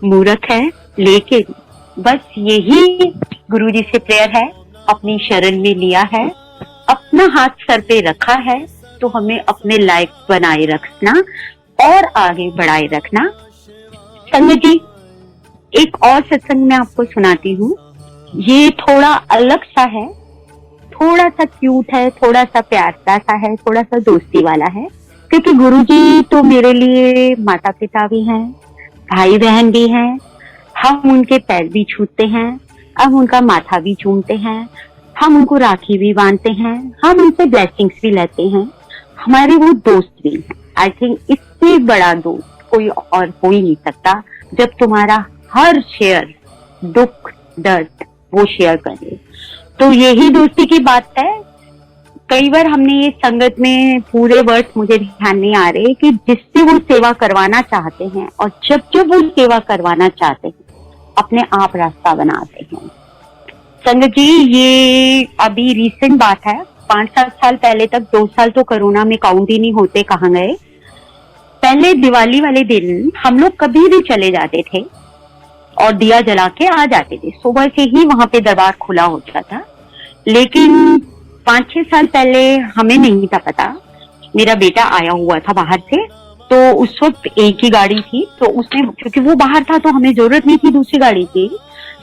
मूर्ख है, लेकिन बस यही गुरु जी से प्रेयर है, अपनी शरण में लिया है, अपना हाथ सर पे रखा है, तो हमें अपने लायक बनाए रखना और आगे बढ़ाए रखना। संगत जी, एक और सत्संग मैं आपको सुनाती हूँ। ये थोड़ा अलग सा है, थोड़ा सा क्यूट है, थोड़ा सा प्यारा सा है, थोड़ा सा दोस्ती वाला है। क्योंकि गुरुजी तो मेरे लिए माता पिता भी हैं, भाई बहन भी हैं। हम उनके पैर भी छूते हैं, हम उनका माथा भी चूमते हैं, हम उनको राखी भी बांधते हैं, हम उनसे ब्लेसिंग्स भी लेते हैं। हमारे वो दोस्त भी हैं। आई थिंक इससे बड़ा दोस्त कोई और हो ही नहीं सकता, जब तुम्हारा हर शेयर, दुख दर्द वो शेयर करे। तो यही दोस्ती की बात है। कई बार हमने ये संगत में, पूरे वर्ड्स मुझे ध्यान नहीं आ रहे, कि जिससे वो सेवा करवाना चाहते हैं और जब जब वो सेवा करवाना चाहते हैं, अपने आप रास्ता बनाते हैं। संगत जी, ये अभी रिसेंट बात है, 5-7 साल पहले तक, 2 साल तो कोरोना में काउंट ही नहीं होते, कहाँ गए। पहले दिवाली वाले दिन हम लोग कभी भी चले जाते थे और दिया जला के आ जाते थे। सुबह से ही वहां पे दरबार खुला होता था। लेकिन 5-6 साल पहले हमें नहीं था पता, मेरा बेटा आया हुआ था बाहर से, तो उस वक्त एक ही गाड़ी थी, तो उसने, क्योंकि वो बाहर था तो हमें जरूरत नहीं थी दूसरी गाड़ी की,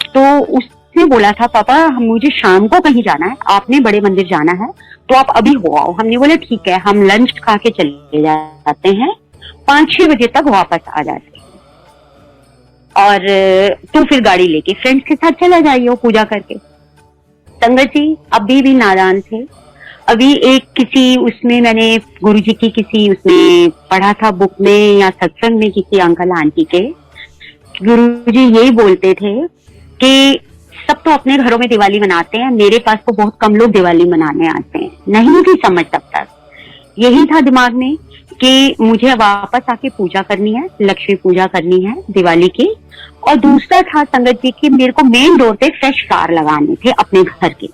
तो उसने बोला था, पापा मुझे शाम को कहीं जाना है, आपने बड़े मंदिर जाना है, तो आप अभी हो आओ। हमने बोला ठीक है, हम लंच खा के चले जाते हैं, 5-6 बजे तक वापस आ जाते हैं, और तो फिर गाड़ी लेके फ्रेंड्स के साथ चला जाइए पूजा करके। संगत जी अभी भी नादान थे। अभी एक किसी उसमें मैंने गुरुजी की किसी उसमें पढ़ा था, बुक में या सत्संग में, किसी अंकल आंटी के, गुरुजी यही बोलते थे कि सब तो अपने घरों में दिवाली मनाते हैं, मेरे पास तो बहुत कम लोग दिवाली मनाने आते हैं, नहीं थी समझ तब तक। यही था दिमाग में कि मुझे वापस आके पूजा करनी है, लक्ष्मी पूजा करनी है दिवाली की। और दूसरा था संगत जी की, मेरे को मेन डोर पे फ्रेश फ्लावर लगाने थे अपने घर के।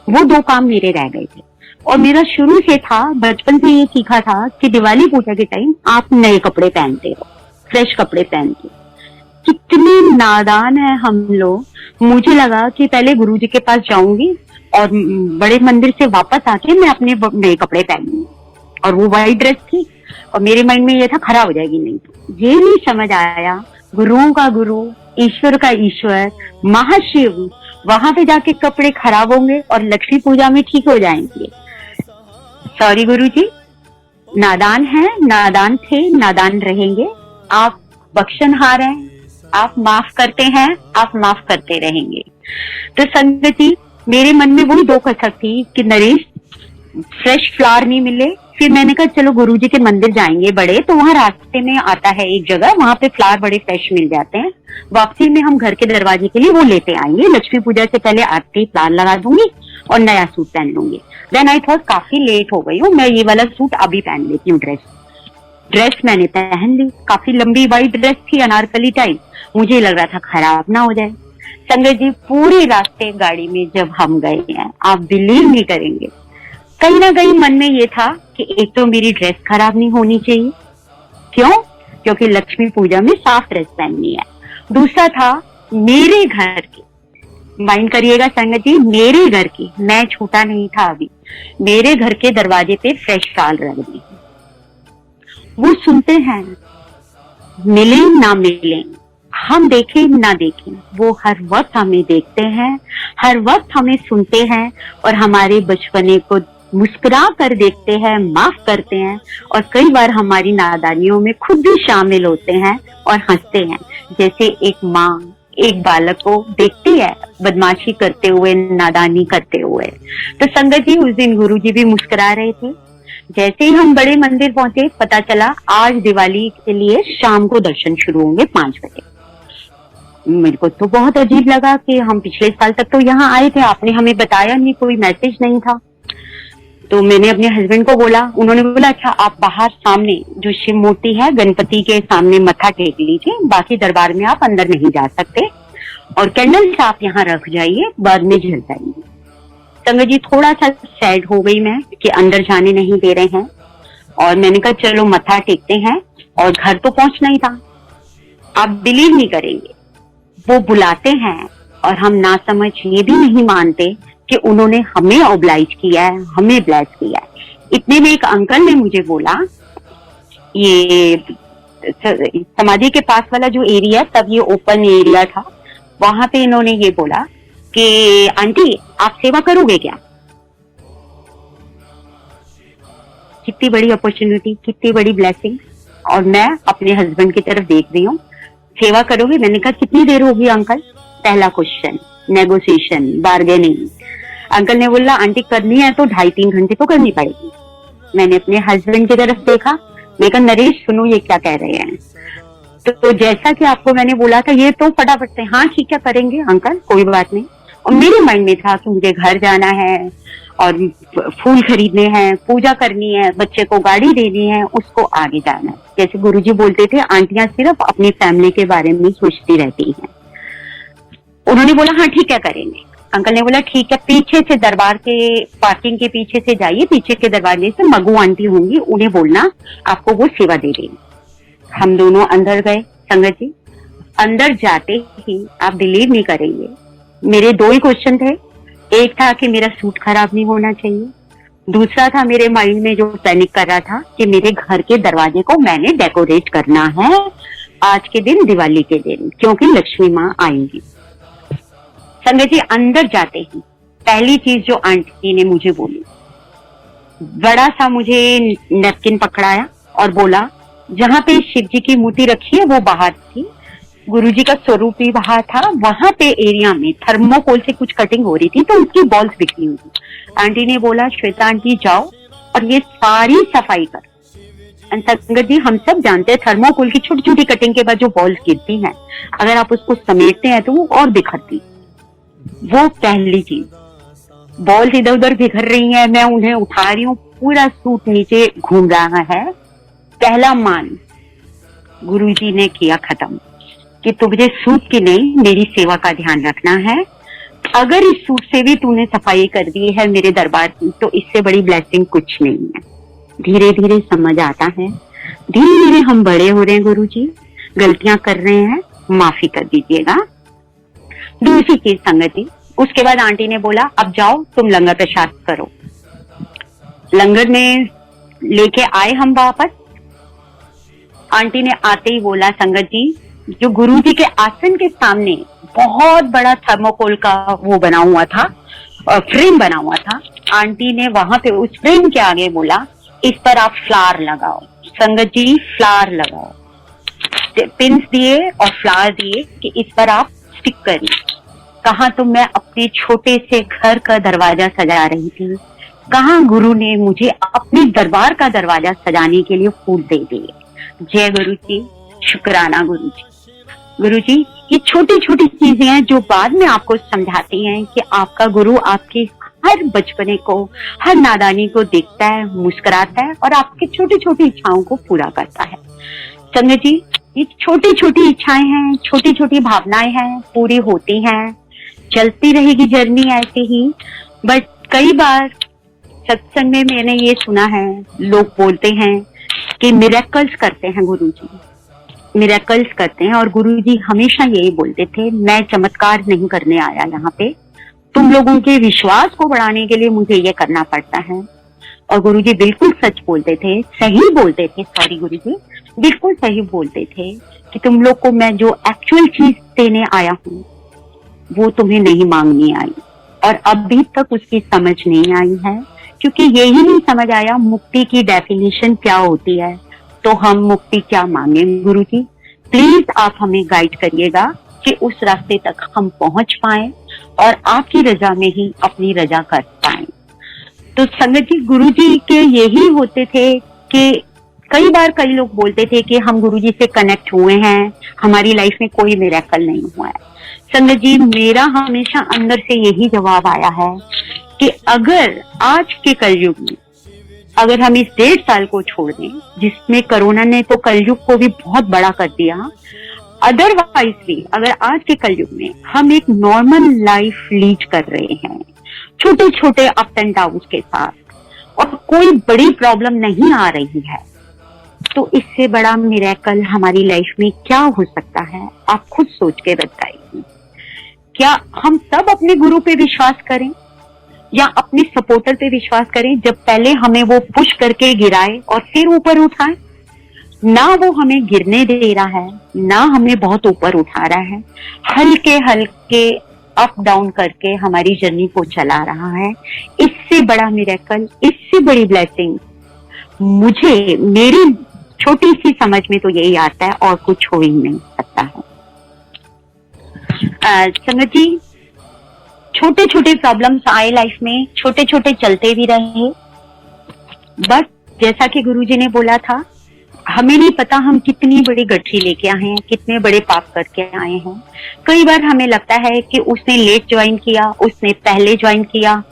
वो 2 काम मेरे रह गए थे। और मेरा शुरू से था, बचपन से ये सीखा था कि दिवाली पूजा के टाइम आप नए कपड़े पहनते हो, फ्रेश कपड़े पहनते हो। कितने नादान है हम लोग। मुझे लगा कि पहले गुरुजी के पास जाऊंगी और बड़े मंदिर से वापस आके मैं अपने नए कपड़े पहनूंगी, और वो वाइट ड्रेस थी, और मेरे माइंड में ये था खराब हो जाएगी। नहीं, ये नहीं समझ आया, गुरुओं का गुरु, ईश्वर का ईश्वर, महाशिव, वहां पे जाके कपड़े खराब होंगे और लक्ष्मी पूजा में ठीक हो जाएंगे। सॉरी गुरुजी, नादान है, नादान थे, नादान रहेंगे। आप बख्शनहार हैं, आप माफ करते हैं, आप माफ करते रहेंगे। तो संगत जी, मेरे मन में वही 2 कसक थी कि नरेश फ्रेश फ्लावर नहीं मिले। फिर मैंने कहा चलो गुरुजी के मंदिर जाएंगे बड़े, तो वहां रास्ते में आता है एक जगह, वहां पे फ्लावर बड़े फ्रेश मिल जाते हैं। वापसी में हम घर के दरवाजे के लिए वो लेते आएंगे। लक्ष्मी पूजा से पहले आरती फ्लावर लगा दूंगी और नया सूट पहन लूंगी। देन आई थॉट काफी लेट हो गई हूँ, मैं ये वाला सूट अभी पहन लेती हूँ। ड्रेस मैंने पहन ली, काफी लंबी वाइट ड्रेस थी, अनारकली टाइप। मुझे लग रहा था खराब ना हो जाए। संगत जी, पूरे रास्ते गाड़ी में जब हम गए हैं, आप बिलीव नहीं करेंगे, कहीं ना कहीं मन में ये था कि एक तो मेरी ड्रेस खराब नहीं होनी चाहिए। क्यों? क्योंकि लक्ष्मी पूजा में साफ ड्रेस पहननी है। दूसरा था मेरे घर की, माइंड करिएगा संगत जी, मेरे घर की, मैं छोटा नहीं था अभी, मेरे घर के दरवाजे पे फ्रेश शाल रख दी। वो सुनते हैं, मिले ना मिले, हम देखें ना देखें, वो हर वक्त हमें देखते हैं, हर वक्त हमें सुनते हैं और हमारे बचपने को मुस्कुरा कर देखते हैं, माफ करते हैं और कई बार हमारी नादानियों में खुद भी शामिल होते हैं और हंसते हैं, जैसे एक माँ एक बालक को देखती है बदमाशी करते हुए, नादानी करते हुए। तो संगत जी, उस दिन गुरुजी भी मुस्कुरा रहे थे। जैसे ही हम बड़े मंदिर पहुंचे, पता चला आज दिवाली के लिए शाम को दर्शन शुरू होंगे 5 बजे। मेरे को तो बहुत अजीब लगा कि हम पिछले साल तक तो यहाँ आए थे, आपने हमें बताया नहीं, कोई मैसेज नहीं था। तो मैंने अपने हस्बैंड को बोला, उन्होंने बोला अच्छा आप बाहर सामने जो शिव मूर्ति है गणपति के सामने मत्था टेक लीजिए, बाकी दरबार में आप अंदर नहीं जा सकते और कैंडल्स आप यहाँ रख जाइए, बाद में जल जाएंगे। संगत जी, थोड़ा सा सैड हो गई मैं कि अंदर जाने नहीं दे रहे हैं और मैंने कहा चलो मत्था टेकते हैं, और घर तो पहुंचना ही था। आप बिलीव नहीं करेंगे, वो बुलाते हैं और हम ना समझ ये भी नहीं मानते कि उन्होंने हमें ऑब्लाइज किया है, हमें ब्लेस किया है। इतने में एक अंकल ने मुझे बोला, ये समाधि के पास वाला जो एरिया, तब ये ओपन एरिया था, वहां पे इन्होंने ये बोला कि आंटी आप सेवा करोगे क्या? कितनी बड़ी अपॉर्चुनिटी, कितनी बड़ी ब्लेसिंग। और मैं अपने हस्बैंड की तरफ देख रही हूँ, सेवा करोगे? मैंने कहा कितनी देर होगी अंकल? पहला क्वेश्चन, नेगोशिएशन, बार्गेनिंग। अंकल ने बोला आंटी करनी है तो 2.5-3 घंटे तो करनी पड़ेगी। मैंने अपने हस्बैंड की तरफ देखा, मैं कहा नरेश सुनो ये क्या कह रहे हैं। तो जैसा कि आपको मैंने बोला था, ये तो फटाफट से हाँ ठीक है करेंगे अंकल, कोई बात नहीं। और मेरे माइंड में था कि मुझे घर जाना है और फूल खरीदने हैं, पूजा करनी है, बच्चे को गाड़ी देनी है, उसको आगे जाना है। जैसे गुरुजी बोलते थे, आंटियां सिर्फ अपनी फैमिली के बारे में सोचती रहती हैं। उन्होंने बोला हाँ ठीक है करेंगे। अंकल ने बोला ठीक है, पीछे से दरबार के पार्किंग के पीछे से जाइए, पीछे के दरवाजे से मगू आंटी होंगी, उन्हें बोलना आपको वो सेवा दे देंगे। हम दोनों अंदर गए। संगत जी, अंदर जाते ही आप बिलीव नहीं करेंगे, मेरे 2 ही क्वेश्चन थे। एक था कि मेरा सूट खराब नहीं होना चाहिए, दूसरा था मेरे माइंड में जो पैनिक कर रहा था कि मेरे घर के दरवाजे को मैंने डेकोरेट करना है आज के दिन, दिवाली के दिन, क्योंकि लक्ष्मी माँ आएंगी। संगत जी, अंदर जाते ही पहली चीज जो आंटी ने मुझे बोली, बड़ा सा मुझे नैपकिन पकड़ाया और बोला जहाँ पे शिव जी की मूर्ति रखी है वो बाहर थी, गुरुजी का स्वरूप भी बाहर था, वहां पे एरिया में थर्मोकोल से कुछ कटिंग हो रही थी तो उसकी बॉल्स बिखरी हुई थी। आंटी ने बोला श्वेता आंटी जाओ और ये सारी सफाई कर। संगत जी, हम सब जानते हैं थर्मोकोल की छोटी छोटी कटिंग के बाद जो बॉल्स गिरती हैं, अगर आप उसको समेटते हैं तो वो और बिखरती। वो पहली चीज, बॉल्स इधर उधर बिखर रही हैं, मैं उन्हें उठा रही हूँ, पूरा सूट नीचे घूम रहा है। पहला मान गुरुजी ने किया खत्म कि तुझे सूट की नहीं मेरी सेवा का ध्यान रखना है। अगर इस सूट से भी तूने सफाई कर दी है मेरे दरबार की, तो इससे बड़ी ब्लेसिंग कुछ नहीं है। धीरे धीरे समझ आता है, धीरे धीरे हम बड़े हो रहे हैं गुरुजी, गलतियां कर रहे हैं, माफी कर दीजिएगा। दूसरी चीज संगति, उसके बाद आंटी ने बोला अब जाओ तुम लंगर प्रसाद करो। लंगर में लेके आए हम वापस। आंटी ने आते ही बोला संगत जी, जो गुरुजी के आसन के सामने बहुत बड़ा थर्मोकोल का वो बना हुआ था, फ्रेम बना हुआ था, आंटी ने वहां पे उस फ्रेम के आगे बोला इस पर आप फ्लावर लगाओ। संगत जी, फ्लावर लगाओ, पिंस दिए और फ्लावर दिए कि इस पर आप स्टिक करिए। कहाँ तो मैं अपने छोटे से घर का दरवाजा सजा रही थी, कहाँ गुरु ने मुझे अपने दरबार का दरवाजा सजाने के लिए फूल दे दिए। जय गुरु जी, शुक्राना गुरु जी। गुरु जी, ये छोटी छोटी चीजें हैं जो बाद में आपको समझाती हैं कि आपका गुरु आपके हर बचपने को, हर नादानी को देखता है, मुस्कुराता है और आपकी छोटी छोटी इच्छाओं को पूरा करता है। संगत जी, ये छोटी छोटी इच्छाएं हैं, छोटी छोटी भावनाएं हैं, पूरी होती हैं, चलती रहेगी जर्नी ऐसे ही। बट कई बार सत्संग में मैंने ये सुना है, लोग बोलते हैं कि मिरेकल्स करते हैं गुरुजी, मिरेकल्स करते हैं। और गुरुजी हमेशा यही बोलते थे, मैं चमत्कार नहीं करने आया यहाँ पे, तुम लोगों के विश्वास को बढ़ाने के लिए मुझे ये करना पड़ता है। और गुरुजी बिल्कुल सच बोलते थे, सही बोलते थे, सॉरी गुरुजी, बिल्कुल सही बोलते थे कि तुम लोग को मैं जो एक्चुअल चीज देने आया हूँ वो तुम्हें नहीं मांगनी आई। और अभी तक उसकी समझ नहीं आई है क्योंकि यही नहीं समझ आया मुक्ति की डेफिनेशन क्या होती है, तो हम मुक्ति क्या मांगे गुरुजी? प्लीज आप हमें गाइड करिएगा कि उस रास्ते तक हम पहुंच पाए और आपकी रजा में ही अपनी रजा कर पाए। तो संगत जी, गुरुजी के यही होते थे कि कई बार कई लोग बोलते थे कि हम गुरुजी से कनेक्ट हुए हैं, हमारी लाइफ में कोई मिरेकल नहीं हुआ है। संगत जी, मेरा हमेशा अंदर से यही जवाब आया है कि अगर आज के कलयुग में, अगर हम इस 1.5 साल को छोड़ दें, जिसमें कोरोना ने तो कलयुग को भी बहुत बड़ा कर दिया, अदरवाइज भी अगर आज के कलयुग में हम एक नॉर्मल लाइफ लीड कर रहे हैं, छोटे छोटे अप एंड डाउन के साथ, और कोई बड़ी प्रॉब्लम नहीं आ रही है, तो इससे बड़ा मिरेकल हमारी लाइफ में क्या हो सकता है? आप खुद सोच के बताइए। क्या हम सब अपने गुरु पे विश्वास करें या अपने सपोर्टर पे विश्वास करें, जब पहले हमें वो पुश करके गिराए और फिर ऊपर उठाए? ना वो हमें गिरने दे रहा है, ना हमें बहुत ऊपर उठा रहा है, हल्के हल्के अप डाउन करके हमारी जर्नी को चला रहा है। इससे बड़ा मिरेकल, इससे बड़ी ब्लेसिंग मुझे मेरी छोटी सी समझ में तो यही आता है, और कुछ हो ही नहीं सकता है। संगत जी, छोटे छोटे प्रॉब्लम्स आए लाइफ में, छोटे छोटे चलते भी रहे, बट जैसा कि गुरुजी ने बोला था, हमें नहीं पता हम कितनी बड़ी गठरी लेके आए हैं, कितने बड़े पाप करके आए हैं। कई बार हमें लगता है कि उसने लेट ज्वाइन किया, उसने पहले ज्वाइन किया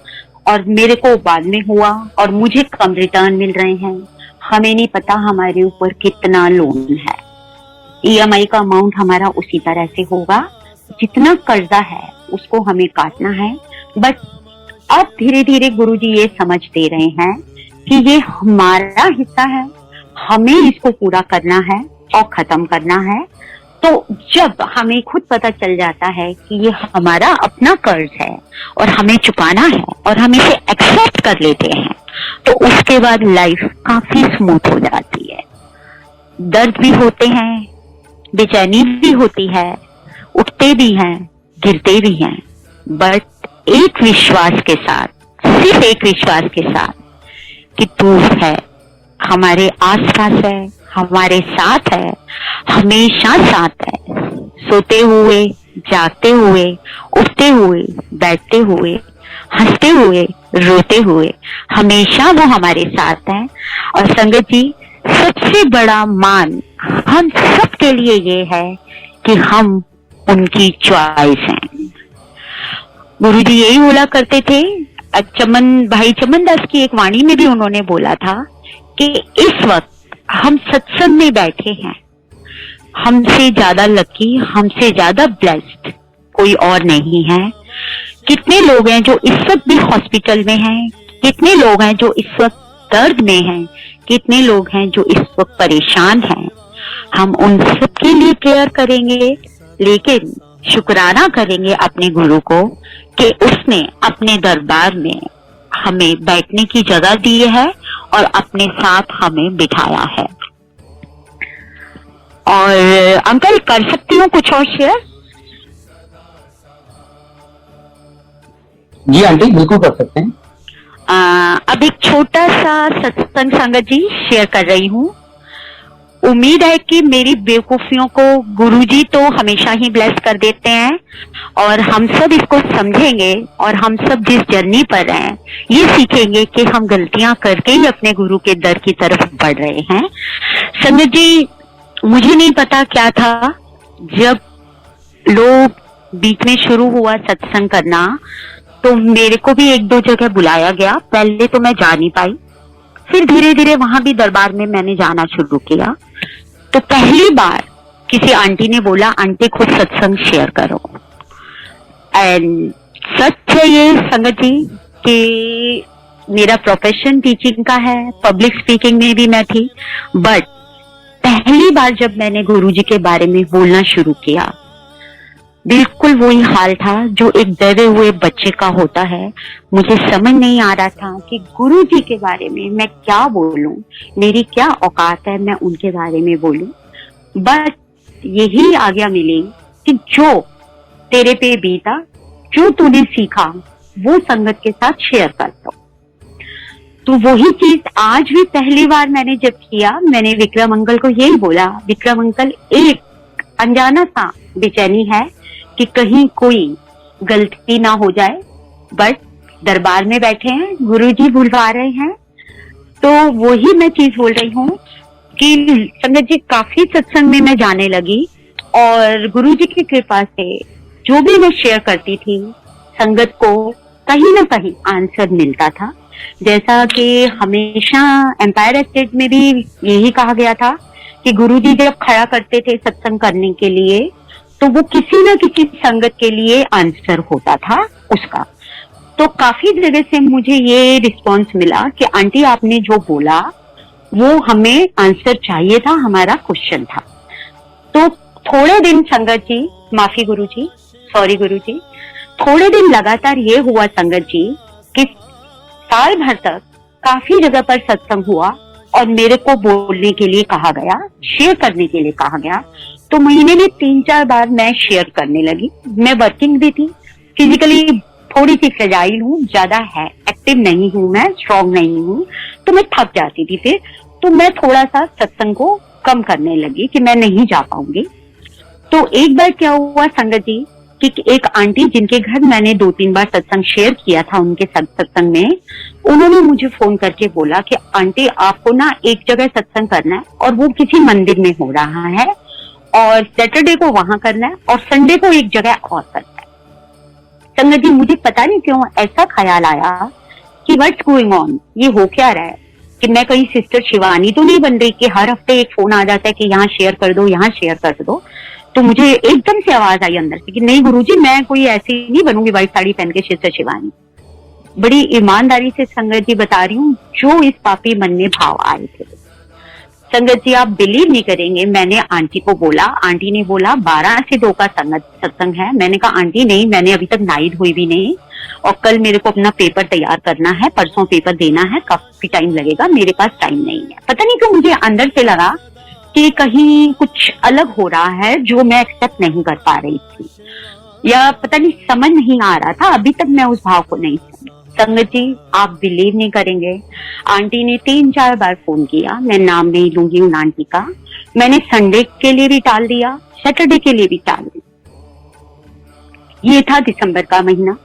और मेरे को बाद में हुआ और मुझे कम रिटर्न मिल रहे हैं। हमें नहीं पता हमारे ऊपर कितना लोन है। EMI का अमाउंट हमारा उसी तरह से होगा, जितना कर्जा है उसको हमें काटना है। बट अब धीरे धीरे गुरुजी ये समझ दे रहे हैं कि ये हमारा हिस्सा है, हमें इसको पूरा करना है और खत्म करना है। तो जब हमें खुद पता चल जाता है कि ये हमारा अपना कर्ज है और हमें चुकाना है और हम इसे एक्सेप्ट कर लेते हैं, तो उसके बाद लाइफ काफी स्मूथ हो जाती है। दर्द भी होते हैं, बेचैनी भी होती है, उठते भी हैं, गिरते भी हैं, बट एक विश्वास के साथ, सिर्फ एक विश्वास के साथ कि तू है, हमारे आसपास है, हमारे साथ है, हमेशा साथ है। सोते हुए, जागते हुए, उठते हुए, बैठते हुए, हंसते हुए, रोते हुए, हमेशा वो हमारे साथ है। और संगत जी, सबसे बड़ा मान हम सब के लिए ये है कि हम उनकी चॉइस हैं। गुरुजी यही बोला करते थे, भाई चमन दास की एक वाणी में भी उन्होंने बोला था कि इस वक्त हम सत्संग में बैठे हैं, हमसे ज्यादा लकी, हमसे ज्यादा ब्लेस्ड कोई और नहीं है। कितने लोग हैं जो इस वक्त भी हॉस्पिटल में हैं, कितने लोग हैं जो इस वक्त दर्द में हैं, कितने लोग हैं जो इस वक्त परेशान हैं। हम उन सबके लिए प्रेयर करेंगे, लेकिन शुक्राना करेंगे अपने गुरु को कि उसने अपने दरबार में हमें बैठने की जगह दी है और अपने साथ हमें बिठाया है। और अंकल, कर सकती हूँ कुछ और शेयर? जी आंटी, बिल्कुल कर सकते हैं। अब एक छोटा सा सत्संग संगत जी शेयर कर रही हूँ। उम्मीद है कि मेरी बेवकूफियों को गुरुजी तो हमेशा ही ब्लेस कर देते हैं और हम सब इसको समझेंगे और हम सब जिस जर्नी पर हैं ये सीखेंगे कि हम गलतियां करके ही अपने गुरु के दर की तरफ बढ़ रहे हैं। संगत जी, मुझे नहीं पता क्या था, जब लोग बीच में शुरू हुआ सत्संग करना तो मेरे को भी 1-2 जगह बुलाया गया। पहले तो मैं जा नहीं पाई, फिर धीरे धीरे वहां भी दरबार में मैंने जाना शुरू किया। तो पहली बार किसी आंटी ने बोला, आंटी खुद सत्संग शेयर करो। एंड सच है ये संगत जी कि मेरा प्रोफेशन टीचिंग का है, पब्लिक स्पीकिंग में भी मैं थी, बट पहली बार जब मैंने गुरुजी के बारे में बोलना शुरू किया, बिल्कुल वही हाल था जो एक डरे हुए बच्चे का होता है। मुझे समझ नहीं आ रहा था कि गुरुजी के बारे में मैं क्या बोलूं, मेरी क्या औकात है मैं उनके बारे में बोलूं। बट यही आज्ञा मिली कि जो तेरे पे बीता, जो तूने सीखा, वो संगत के साथ शेयर कर दो। तो वही चीज आज भी पहली बार मैंने जब किया, मैंने विक्रम अंकल को यही बोला, विक्रम अंकल एक अनजाना सा बेचैनी है कि कहीं कोई गलती ना हो जाए, बट दरबार में बैठे हैं, गुरुजी बुलवा रहे हैं। तो वही मैं चीज बोल रही हूँ कि संगत जी काफी सत्संग में मैं जाने लगी और गुरुजी की कृपा से जो भी मैं शेयर करती थी संगत को कहीं ना कहीं आंसर मिलता था। जैसा कि हमेशा एम्पायर एस्टेट में भी यही कहा गया था कि गुरुजी जब खड़ा करते थे सत्संग करने के लिए तो वो किसी न किसी संगत के लिए आंसर होता था उसका। तो काफी जगह से मुझे ये रिस्पांस मिला कि आंटी आपने जो बोला वो हमें आंसर चाहिए था, हमारा क्वेश्चन था। तो थोड़े दिन संगत जी, माफी गुरुजी, सॉरी गुरुजी, थोड़े दिन लगातार ये हुआ संगत जी कि साल भर तक काफी जगह पर सत्संग हुआ और मेरे को बोलने के लिए कहा गया, शेयर करने के लिए कहा गया। तो महीने में 3-4 बार मैं शेयर करने लगी। मैं वर्किंग भी थी, फिजिकली थोड़ी सी फ्रेजाइल हूँ, ज्यादा है एक्टिव नहीं हूँ, मैं स्ट्रॉन्ग नहीं हूँ, तो मैं थक जाती थी। फिर तो मैं थोड़ा सा सत्संग को कम करने लगी कि मैं नहीं जा पाऊंगी। तो एक बार क्या हुआ संगत जी कि एक आंटी जिनके घर मैंने 2-3 बार सत्संग शेयर किया था, उनके सत्संग में उन्होंने मुझे फोन करके बोला कि आंटी आपको ना एक जगह सत्संग करना है और वो किसी मंदिर में हो रहा है और सैटरडे को वहां करना है और संडे को एक जगह और करना है। संगत जी मुझे पता नहीं क्यों ऐसा ख्याल आया कि व्हाट्स गोइंग ऑन, ये हो क्या रहा है, कि मैं कहीं सिस्टर शिवानी तो नहीं बन रही कि हर हफ्ते एक फोन आ जाता है कि यहाँ शेयर कर दो, यहाँ शेयर कर दो। तो मुझे एकदम से आवाज आई अंदर से कि नहीं गुरुजी, मैं कोई ऐसी नहीं बनूंगी व्हाइट साड़ी पहन के सिस्टर शिवानी। बड़ी ईमानदारी से संगत जी बता रही हूँ जो इस पापी मन में भाव आए थे। संगत जी आप बिलीव नहीं करेंगे, मैंने आंटी को बोला, आंटी ने बोला 12 से 2 का सत्संग है। मैंने कहा आंटी नहीं, मैंने अभी तक नाइट हुई भी नहीं और कल मेरे को अपना पेपर तैयार करना है, परसों पेपर देना है, काफी टाइम लगेगा, मेरे पास टाइम नहीं है। पता नहीं क्यों मुझे अंदर से लगा कि कहीं कुछ अलग हो रहा है जो मैं एक्सेप्ट नहीं कर पा रही थी, या पता नहीं समझ नहीं आ रहा था, अभी तक मैं उस भाव को नहीं समझी। संगत जी आप बिलीव नहीं करेंगे, आंटी ने 3-4 बार फोन किया, मैं नाम नहीं लूंगी उन आंटी का, मैंने संडे के लिए भी टाल दिया, सैटरडे के लिए भी टाल दिया। ये था दिसंबर का महीना।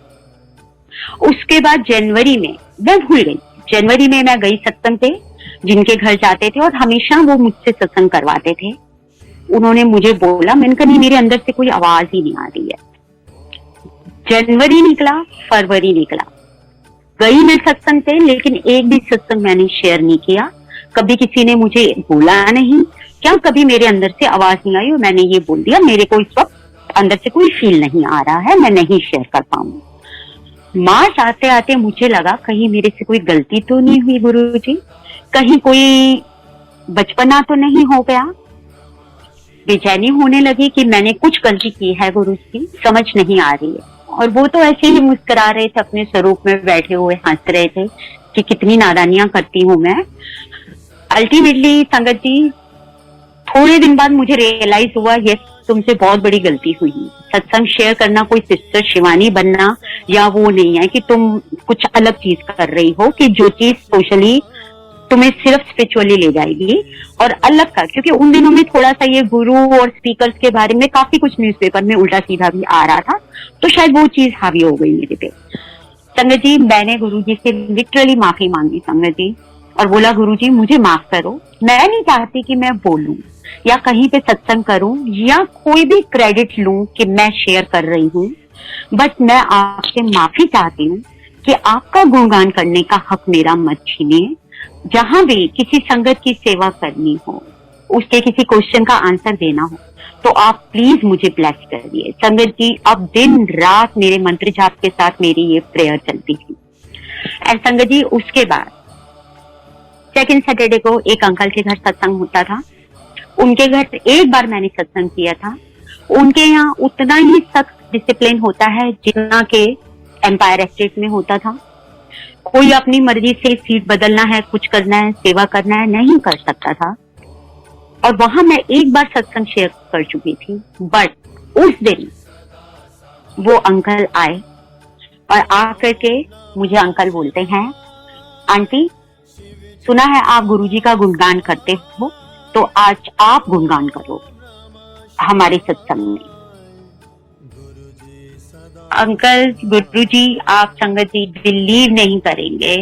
उसके बाद जनवरी में मैं भूल गई, जनवरी में मैं गई सत्संग पे, जिनके घर जाते थे और हमेशा वो मुझसे सत्संग करवाते थे। उन्होंने मुझे बोला, मैंने कहा नहीं मेरे अंदर से कोई आवाज ही नहीं आ रही है। जनवरी निकला, फरवरी निकला, गई मैं सत्संग पे, लेकिन एक भी सत्संग मैंने शेयर नहीं किया। कभी किसी ने मुझे बोला नहीं, क्या कभी मेरे अंदर से आवाज नहीं आई और मैंने ये बोल दिया मेरे को इस वक्त अंदर से कोई फील नहीं आ रहा है, मैं नहीं शेयर कर पाऊंगी। मार्च आते आते मुझे लगा कहीं मेरे से कोई गलती तो नहीं हुई गुरुजी, कहीं कोई बचपना तो नहीं हो गया। बेचैनी होने लगी कि मैंने कुछ गलती की है गुरुजी, समझ नहीं आ रही है। और वो तो ऐसे ही मुस्कुरा रहे थे, अपने स्वरूप में बैठे हुए हंस रहे थे कि कितनी नादानियां करती हूँ मैं। अल्टीमेटली संगत जी थोड़े दिन बाद मुझे रियलाइज हुआ यस तुमसे बहुत बड़ी गलती हुई। सत्संग शेयर करना कोई सिस्टर शिवानी बनना या वो नहीं है कि तुम कुछ अलग चीज कर रही हो, कि जो चीज सोशली तुम्हें सिर्फ स्पिरिचुअली ले जाएगी और अलग का, क्योंकि उन दिनों में थोड़ा सा ये गुरु और स्पीकर्स के बारे में काफी कुछ न्यूज़पेपर में उल्टा सीधा भी आ रहा था, तो शायद वो चीज हावी हो गई मेरे पे। संगत जी मैंने गुरुजी से लिटरली माफी मांगी संगत जी, और बोला गुरुजी मुझे माफ करो, मैं नहीं चाहती कि मैं बोलूं या कहीं पे सत्संग करूं या कोई भी क्रेडिट लूं कि मैं शेयर कर रही हूँ, बट मैं आपसे माफी चाहती हूँ कि आपका गुणगान करने का हक मेरा मत छीनिए। जहां भी किसी संगत की सेवा करनी हो, उसके किसी क्वेश्चन का आंसर देना हो, तो आप प्लीज मुझे ब्लेस करिए। संगत जी अब दिन रात मेरे मंत्र जाप के साथ मेरी ये प्रेयर चलती थी। एंड संगत जी उसके बाद सेकंड सैटरडे को एक अंकल के घर सत्संग होता था। उनके घर एक बार मैंने सत्संग किया था। उनके यहाँ उतना ही सख्त डिसिप्लिन होता है जितना के एम्पायर एस्टेट में होता था। कोई अपनी मर्जी से सीट बदलना है, कुछ करना है, सेवा करना है, नहीं कर सकता था। और वहां मैं एक बार सत्संग शेयर कर चुकी थी, बट उस दिन वो अंकल आए और आकर के मुझे अंकल बोलते हैं, आंटी सुना है आप गुरुजी का गुणगान करते हो, तो आज आप गुणगान करो हमारे सत्संग में। अंकल, गुरुजी, आप संगत जी बिलीव नहीं करेंगे,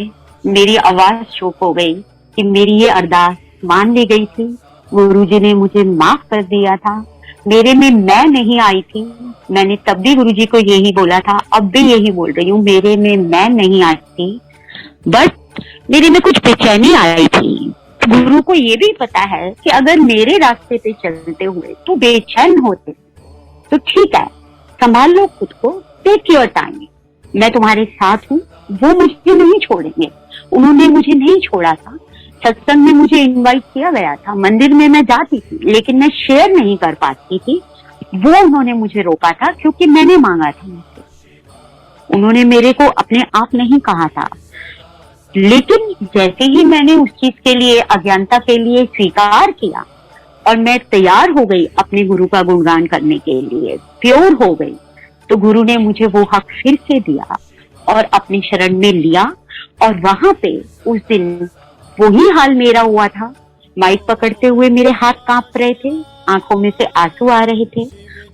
मेरी आवाज चुप हो गई कि मेरी ये अरदास मान ली गई थी। गुरुजी ने मुझे माफ कर दिया था। मेरे में मैं नहीं आई थी। मैंने तब भी गुरुजी को यही बोला था, अब भी यही बोल रही हूँ, मेरे में मैं नहीं आई थी, बट मेरे में कुछ बेचैनी आई थी। गुरु को ये भी पता है कि अगर मेरे रास्ते पे चलते हुए तो बेचैन होते तो ठीक है, संभाल लो खुद को, टेक योर टाइम, मैं तुम्हारे साथ हूँ। वो मुझे नहीं छोड़ेंगे, उन्होंने मुझे नहीं छोड़ा था। सत्संग में मुझे इनवाइट किया गया था, मंदिर में मैं जाती थी, लेकिन मैं शेयर नहीं कर पाती थी। वो उन्होंने मुझे रोका था क्योंकि मैंने मांगा था उनसे। उन्होंने मेरे को अपने आप नहीं कहा था, लेकिन जैसे ही मैंने उस चीज के लिए, अज्ञानता के लिए स्वीकार किया और मैं तैयार हो गई अपने गुरु का गुणगान करने के लिए, प्योर हो गई, तो गुरु ने मुझे वो हक फिर से दिया और अपनी शरण में लिया। और वहां पे उस दिन वही हाल मेरा हुआ था। माइक पकड़ते हुए मेरे हाथ कांप रहे थे, आंखों में से आंसू आ रहे थे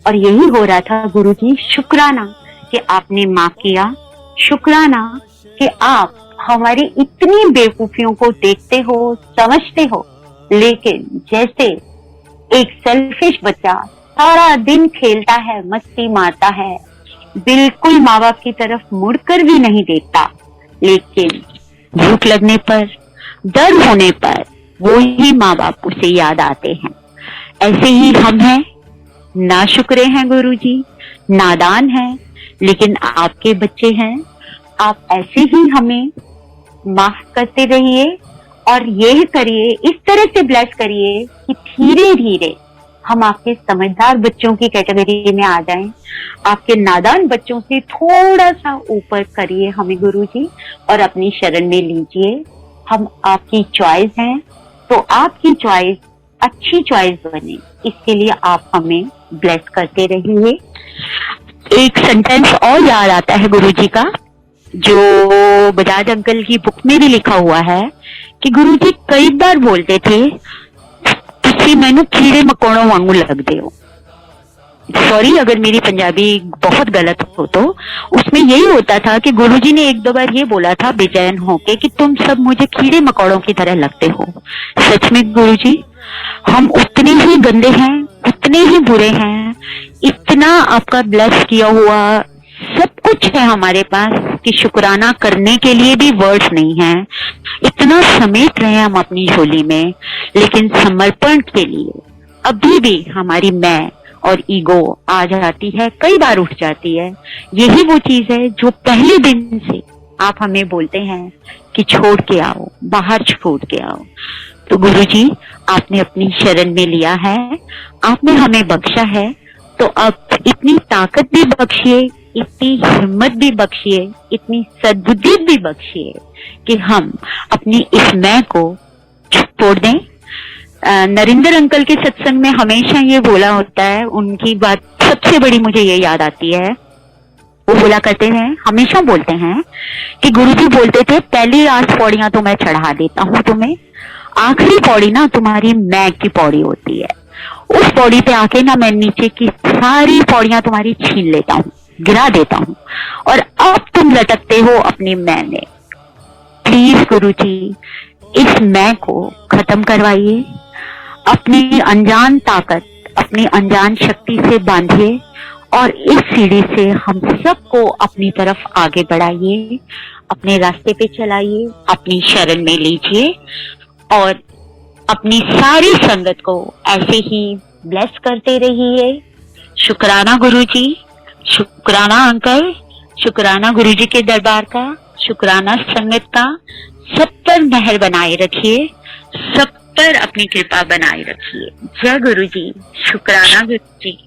और यही हो रहा था, गुरुजी शुक्राना कि आपने माफ किया, शुक्राना कि आप हमारी इतनी बेवकूफियों को देखते हो, समझते हो। लेकिन जैसे एक सेल्फिश बच्चा सारा दिन खेलता है, मस्ती मारता है, बिल्कुल माँ बाप की तरफ मुड़कर भी नहीं देखता, लेकिन भूख लगने पर, डर होने पर वो ही माँ बाप उसे याद आते हैं। ऐसे ही हम हैं, नाशुक्रे हैं गुरुजी, नादान हैं, लेकिन आपके बच्चे हैं। आप ऐसे ही हमें माफ करते रहिए और ये करिए, इस तरह से ब्लेस करिए कि धीरे धीरे हम आपके समझदार बच्चों की कैटेगरी में आ जाएं। आपके नादान बच्चों से थोड़ा सा ऊपर करिए हमें गुरुजी और अपनी शरण में लीजिए। हम आपकी चॉइस हैं, तो आपकी चॉइस अच्छी चॉइस बने, इसके लिए आप हमें ब्लेस करते रहिए। एक सेंटेंस और याद आता है गुरुजी का, जो बजाज अंकल की बुक में भी लिखा हुआ है कि गुरुजी कई बार बोलते थे, तुसी मैनू कीड़े मकोड़ों वांगू लगदे हो। सॉरी अगर मेरी पंजाबी बहुत गलत हो, तो उसमें यही होता था कि गुरुजी ने एक दो बार ये बोला था बेचैन होके कि तुम सब मुझे कीड़े मकोड़ों की तरह लगते हो। सच में गुरुजी, हम उतने ही गंदे हैं, उतने ही बुरे हैं, इतना आपका ब्लेस किया हुआ सब कुछ है हमारे पास कि शुक्राना करने के लिए भी वर्ड्स नहीं है। इतना समेट रहे हैं हम अपनी झोली में, लेकिन समर्पण के लिए अभी भी हमारी मैं और ईगो आ जाती है, कई बार उठ जाती है। यही वो चीज है जो पहले दिन से आप हमें बोलते हैं कि छोड़ के आओ, बाहर छोड़ के आओ। तो गुरुजी, आपने अपनी शरण में लिया है, आपने हमें बख्शा है, तो अब इतनी ताकत भी बख्शिए, इतनी हिम्मत भी बख्शिए, इतनी सद्बुद्धि भी बख्शिए कि हम अपनी इस मैं को छोड़ दें। नरेंद्र अंकल के सत्संग में हमेशा ये बोला होता है, उनकी बात सबसे बड़ी मुझे ये याद आती है। वो बोला करते हैं, हमेशा बोलते हैं कि गुरुजी बोलते थे, पहली 8 पौड़ियां तो मैं चढ़ा देता हूँ तुम्हें, आखिरी पौड़ी ना तुम्हारी मैं की पौड़ी होती है। उस पौड़ी पे आके ना मैं नीचे की सारी पौड़ियां तुम्हारी छीन लेता हूँ, गिरा देता हूँ, और अब तुम लटकते हो अपनी मैं में। प्लीज गुरुजी, इस मैं को खत्म करवाइए, अपनी अनजान ताकत, अपनी अनजान शक्ति से बांधिए और इस सीढ़ी से हम सबको अपनी तरफ आगे बढ़ाइए, अपने रास्ते पे चलाइए, अपनी शरण में लीजिए और अपनी सारी संगत को ऐसे ही ब्लेस करते रहिए। शुक्राना गुरुजी, शुक्राना अंकल, शुक्राना गुरुजी के दरबार का, शुक्राना संगत का। सब पर मेहर बनाए रखिए, सब पर अपनी कृपा बनाए रखिए। जय गुरुजी, शुक्राना गुरुजी।